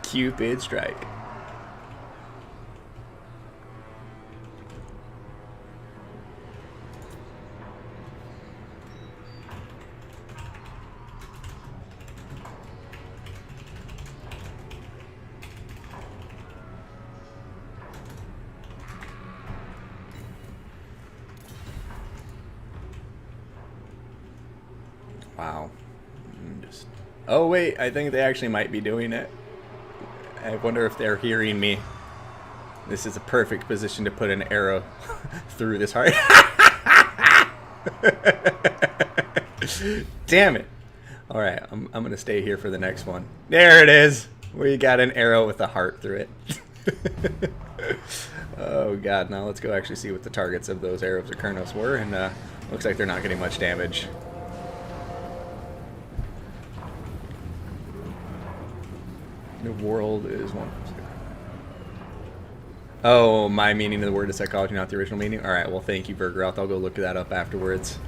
Cupid strike. Wow. Oh wait, I think they actually might be doing it. I wonder if they're hearing me. This is a perfect position to put an arrow through this heart. Damn it. Alright, I'm going to stay here for the next one. There it is. We got an arrow with a heart through it. Oh god, now let's go actually see what the targets of those arrows of Kurnos were, and looks like they're not getting much damage. The world is one. Oh, my meaning of the word is psychology, not the original meaning? Alright, well thank you, Bergeroth. I'll go look that up afterwards.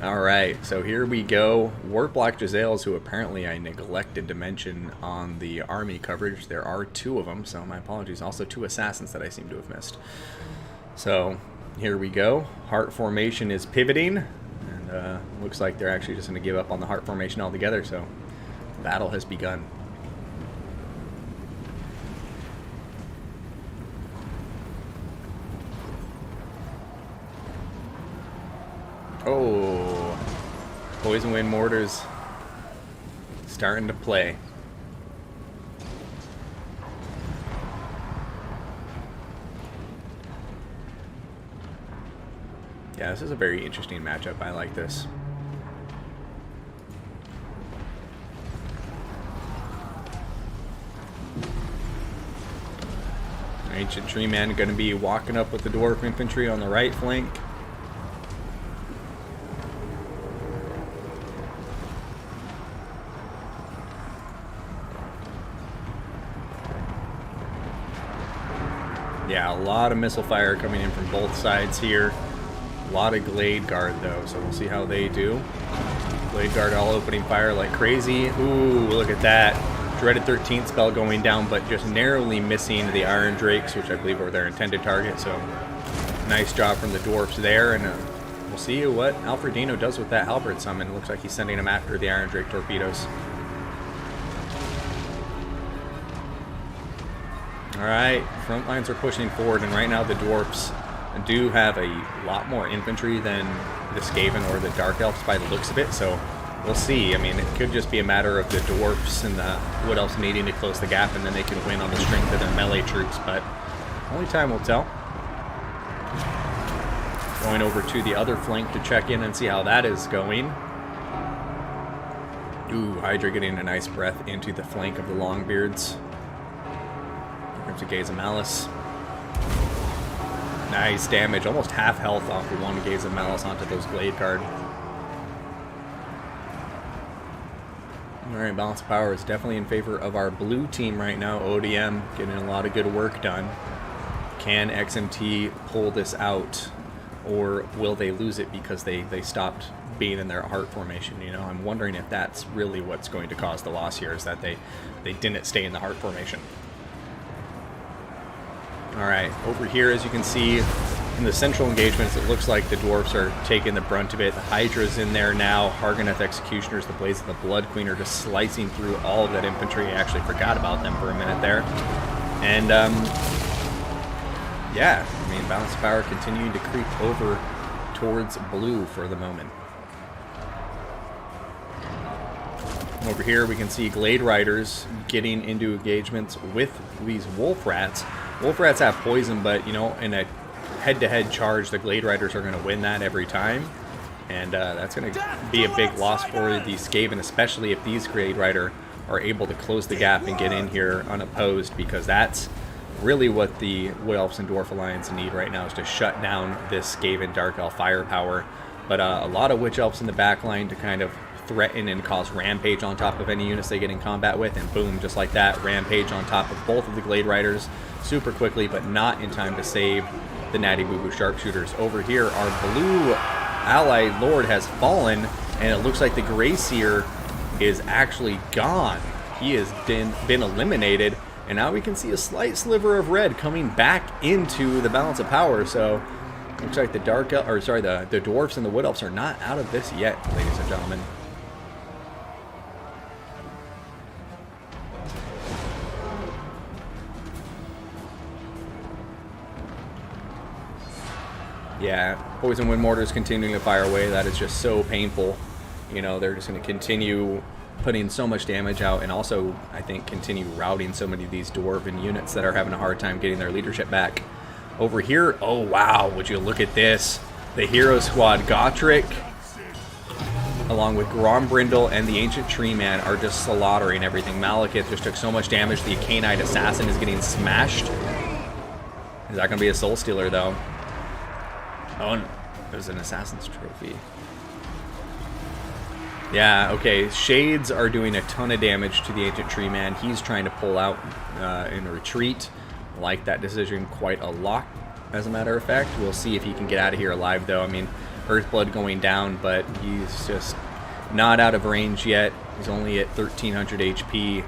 Alright, so here we go. Warplock Giselles, who apparently I neglected to mention on the army coverage. There are 2 of them, so my apologies. Also 2 assassins that I seem to have missed. So, here we go. Heart formation is pivoting. And looks like they're actually just going to give up on the heart formation altogether, so battle has begun. Oh, poison wind mortars starting to play. Yeah, this is a very interesting matchup. I like this. Ancient Tree Man going to be walking up with the Dwarf Infantry on the right flank. Yeah, a lot of missile fire coming in from both sides here. A lot of Glade Guard though, so we'll see how they do. Glade Guard all opening fire like crazy. Ooh, look at that. Dreaded 13th spell going down, but just narrowly missing the Iron Drakes, which I believe were their intended target. So nice job from the Dwarfs there, and we'll see what Alfredino does with that Halberd summon. Looks like he's sending him after the Iron Drake torpedoes. Alright, front lines are pushing forward, and right now the Dwarfs do have a lot more infantry than the Skaven or the Dark Elves by the looks of it, so we'll see. I mean, it could just be a matter of the Dwarfs and the Wood Elves needing to close the gap, and then they can win on the strength of their melee troops, but only time will tell. Going over to the other flank to check in and see how that is going. Ooh, Hydra getting a nice breath into the flank of the Longbeards. Here comes a Gaze of Malice. Nice damage, almost half health off of one Gaze of Malice onto those Glade Guard. Alright, balance of power is definitely in favor of our blue team right now. ODM getting a lot of good work done. Can XMT pull this out, or will they lose it because they stopped being in their heart formation? You know, I'm wondering if that's really what's going to cause the loss here, is that they didn't stay in the heart formation. Alright, over here, as you can see, in the central engagements, it looks like the Dwarfs are taking the brunt of it. The Hydra's in there now. Harganeth Executioners, the Blades of the Blood Queen are just slicing through all of that infantry. I actually forgot about them for a minute there. And, yeah, I mean, balance of power continuing to creep over towards blue for the moment. Over here, we can see Glade Riders getting into engagements with these Wolf Rats. Wolf Rats have poison, but, you know, in a head-to-head charge, the Glade Riders are going to win that every time. And that's going to be a big loss for the Skaven, especially if these Glade Rider are able to close the gap and get in here unopposed, because that's really what the Wood Elves and Dwarf Alliance need right now, is to shut down this Skaven Dark Elf firepower. But a lot of Witch Elves in the back line to kind of threaten and cause rampage on top of any units they get in combat with, and boom, just like that, rampage on top of both of the Glade Riders super quickly, but not in time to save the Natty Boo Boo Sharpshooters. Over here, our blue ally Lord has fallen, and it looks like the Grey Seer is actually gone. He has been eliminated, and now we can see a slight sliver of red coming back into the balance of power. So looks like the the Dwarfs and the Wood Elves are not out of this yet, ladies and gentlemen. Yeah, Poison Wind Mortars continuing to fire away. That is just so painful. You know, they're just going to continue putting so much damage out, and also, I think, continue routing so many of these Dwarven units that are having a hard time getting their leadership back. Over here, oh wow, would you look at this. The Hero Squad, Gotrek, along with Grombrindle and the Ancient Tree Man, are just slaughtering everything. Malekith just took so much damage. The Akanite Assassin is getting smashed. Is that going to be a Soul Stealer, though? Oh, no. There's an Assassin's Trophy. Yeah, okay. Shades are doing a ton of damage to the Ancient Tree Man. He's trying to pull out in a retreat. I like that decision quite a lot, as a matter of fact. We'll see if he can get out of here alive, though. I mean, Earthblood going down, but he's just not out of range yet. He's only at 1300 HP,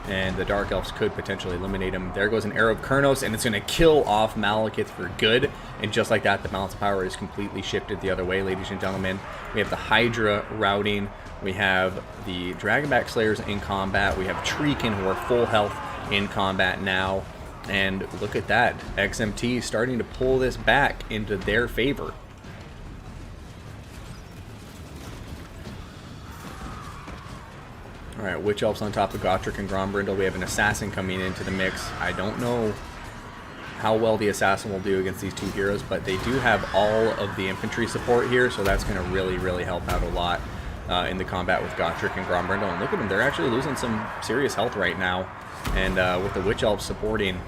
and the Dark Elves could potentially eliminate him. There goes an Arrow of Kurnos, and it's going to kill off Malekith for good. And just like that, the balance of power is completely shifted the other way, ladies and gentlemen. We have the Hydra routing. We have the Dragonback Slayers in combat. We have Treekin, who are full health, in combat now. And look at that. XMT starting to pull this back into their favor. Alright, Witch Elves on top of Gotrek and Grombrindle. We have an Assassin coming into the mix. I don't know how well the Assassin will do against these two heroes, but they do have all of the infantry support here, so that's going to really, really help out a lot in the combat with Gotrek and Grombrindle. And look at them, they're actually losing some serious health right now. And with the Witch Elves supporting,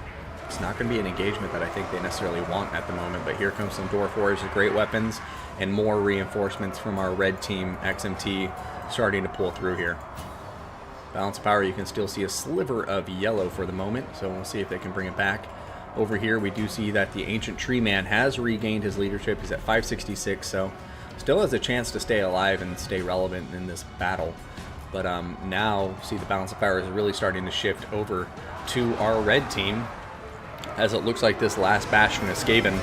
it's not going to be an engagement that I think they necessarily want at the moment. But here comes some Dwarf Warriors with great weapons and more reinforcements from our red team, XMT, starting to pull through here. Balance of power, you can still see a sliver of yellow for the moment, so we'll see if they can bring it back. Over here, we do see that the Ancient Tree Man has regained his leadership. He's at 566, so still has a chance to stay alive and stay relevant in this battle. But now, see, the balance of power is really starting to shift over to our red team, as it looks like this last bastion of Skaven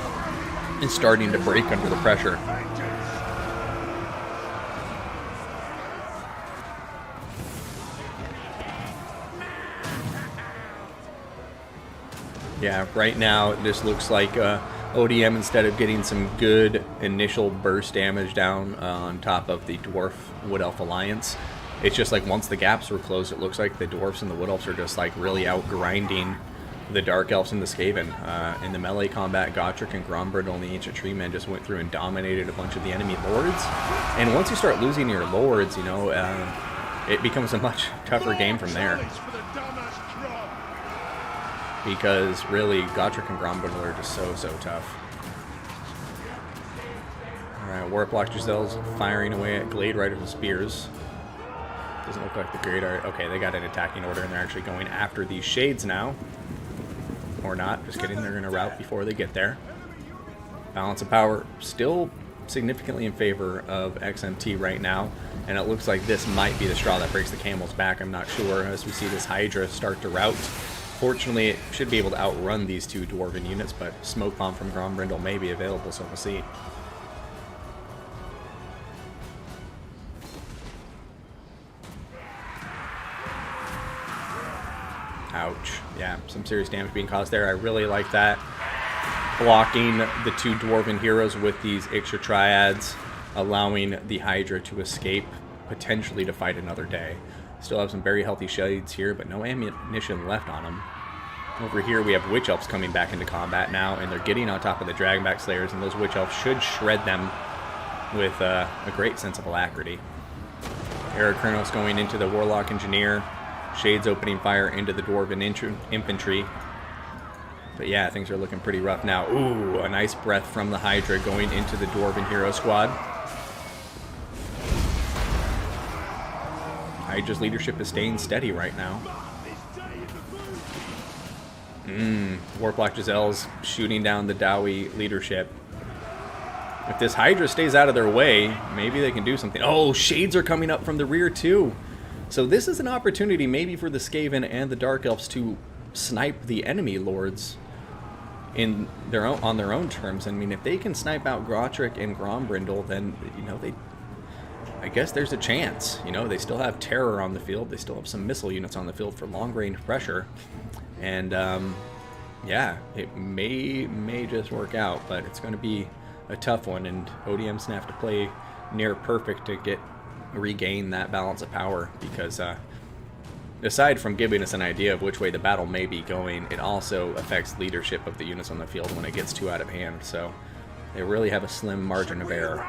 is starting to break under the pressure. Yeah, right now this looks like ODM, instead of getting some good initial burst damage down on top of the Dwarf Wood Elf Alliance, it's just like once the gaps were closed, it looks like the Dwarfs and the Wood Elves are just like really out grinding the Dark Elves and the Skaven. In the melee combat, Gotrek and Grombrindle and the Ancient Tree Men just went through and dominated a bunch of the enemy lords. And once you start losing your lords, you know, it becomes a much tougher game from there. Because really, Gotrek and Grombrindle are just so tough. Alright, Warplock Giselles firing away at Glade Riders with spears. Doesn't look like the Glade are... Okay, they got an attacking order and they're actually going after these Shades now. Or not, just kidding, they're going to rout before they get there. Balance of power still significantly in favor of XMT right now. And it looks like this might be the straw that breaks the camel's back, I'm not sure, as we see this Hydra start to rout. Fortunately, it should be able to outrun these two Dwarven units, but Smoke Bomb from Grombrindle may be available, so we'll see. Ouch. Yeah, some serious damage being caused there. I really like that. Blocking the two Dwarven heroes with these extra triads, allowing the Hydra to escape, potentially to fight another day. Still have some very healthy Shades here, but no ammunition left on them. Over here we have Witch Elves coming back into combat now, and they're getting on top of the Dragonback Slayers, and those Witch Elves should shred them with a great sense of alacrity. Erechronos going into the Warlock Engineer. Shades opening fire into the Dwarven infantry. But yeah, things are looking pretty rough now. Ooh, a nice breath from the Hydra going into the Dwarven hero squad. Hydra's leadership is staying steady right now. Warplock Giselles shooting down the Dowie leadership. If this Hydra stays out of their way, maybe they can do something. Oh, Shades are coming up from the rear too. So this is an opportunity maybe for the Skaven and the Dark Elves to snipe the enemy lords in on their own terms. I mean, if they can snipe out Gotrek and Grombrindle, then, you know, I guess there's a chance. You know, they still have Terror on the field. They still have some missile units on the field for long-range pressure. And, yeah, it may just work out, but it's going to be a tough one, and ODM's going to have to play near perfect to regain that balance of power, because aside from giving us an idea of which way the battle may be going, it also affects leadership of the units on the field when it gets too out of hand. So they really have a slim margin of error.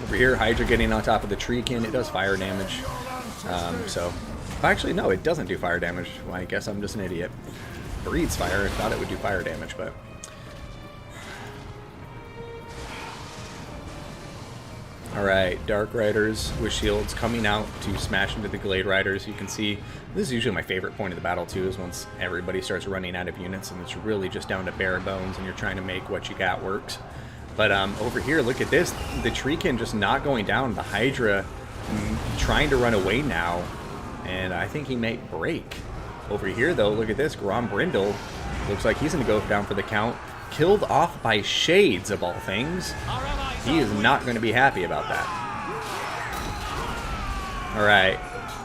Over here, Hydra getting on top of the Treekin. It does fire damage. Actually, no, it doesn't do fire damage. Well, I guess I'm just an idiot. Breathes fire. I thought it would do fire damage, but... Alright, Dark Riders with shields coming out to smash into the Glade Riders. You can see, this is usually my favorite point of the battle too, is once everybody starts running out of units and it's really just down to bare bones and you're trying to make what you got works. But over here, look at this. The Treekin just not going down. The Hydra trying to run away now, and I think he may break. Over here though, look at this. Grombrindle looks like he's going to go down for the count. Killed off by Shades, of all things. He is not going to be happy about that. Alright.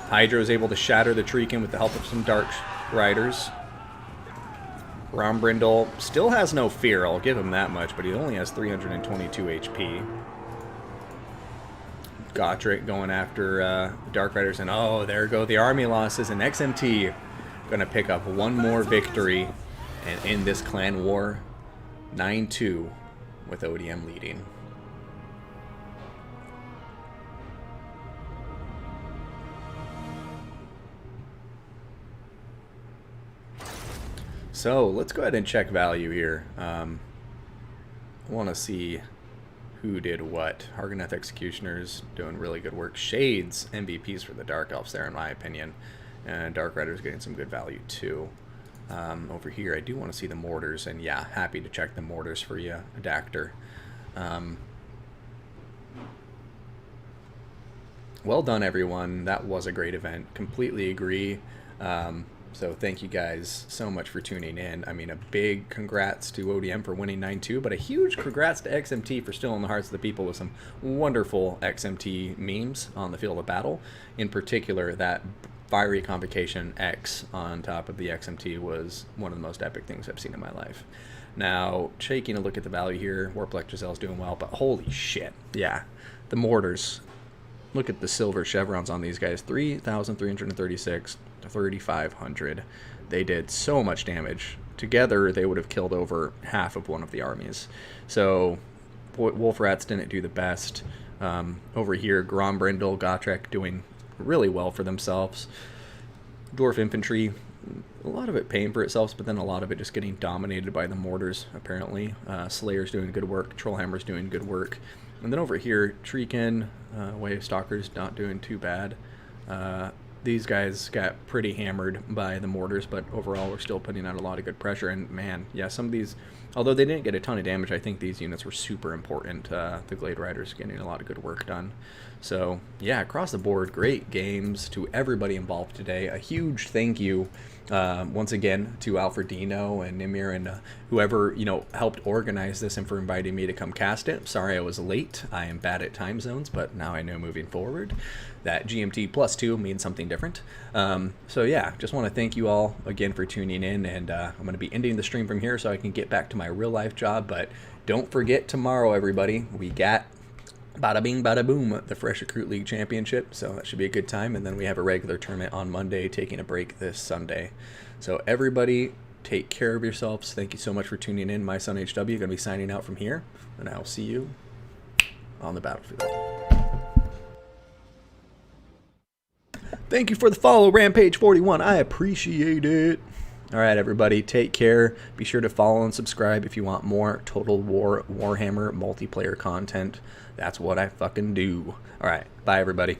Hydra is able to shatter the Treekin with the help of some Dark Riders. Grombrindle still has no fear, I'll give him that much, but he only has 322 HP. Gotrek going after Dark Riders, and oh, there go the army losses, and XMT going to pick up one more victory and end this clan war 9-2 with ODM leading. So let's go ahead and check value here. I want to see who did what. Hargoneth Executioners doing really good work. Shades MVPs for the Dark Elves there, in my opinion. And Dark Riders getting some good value too. Over here, I do want to see the mortars, and yeah, happy to check the mortars for you, Adactor. Well done, everyone. That was a great event. Completely agree. So thank you guys so much for tuning in. I mean, a big congrats to ODM for winning 9-2, but a huge congrats to XMT for still in the hearts of the people with some wonderful XMT memes on the field of battle. In particular, that Fiery Convocation X on top of the XMT was one of the most epic things I've seen in my life. Now, taking a look at the value here, Warplock Giselle's doing well, but holy shit. Yeah, the mortars. Look at the silver chevrons on these guys. 3,336, 3,500. They did so much damage. Together, they would have killed over half of one of the armies. So, Wolf Rats didn't do the best. Over here, Grombrindle, Gotrek doing really well for themselves. Dwarf Infantry, a lot of it paying for itself, but then a lot of it just getting dominated by the mortars, apparently. Slayer's doing good work. Trollhammer's doing good work. And then over here, Treekin, Wave Stalker's not doing too bad. These guys got pretty hammered by the mortars, but overall we're still putting out a lot of good pressure. And man, yeah, some of these, although they didn't get a ton of damage, I think these units were super important. The Glade Riders getting a lot of good work done. So yeah, across the board, great games to everybody involved today. A huge thank you once again to Alfredino and Nimir and whoever, you know, helped organize this and for inviting me to come cast it. Sorry I was late. I am bad at time zones, but now I know moving forward that GMT +2 means something different. So yeah, just want to thank you all again for tuning in, and I'm going to be ending the stream from here so I can get back to my real life job. But don't forget tomorrow, everybody, we got bada bing bada boom, the Fresh Recruit League Championship, so that should be a good time. And then we have a regular tournament on Monday, taking a break this Sunday. So everybody, take care of yourselves. Thank you so much for tuning in. My son HW going to be signing out from here, and I'll see you on the battlefield. Thank you for the follow, Rampage41. I appreciate it. All right, everybody, take care. Be sure to follow and subscribe if you want more Total War Warhammer multiplayer content. That's what I fucking do. All right, bye, everybody.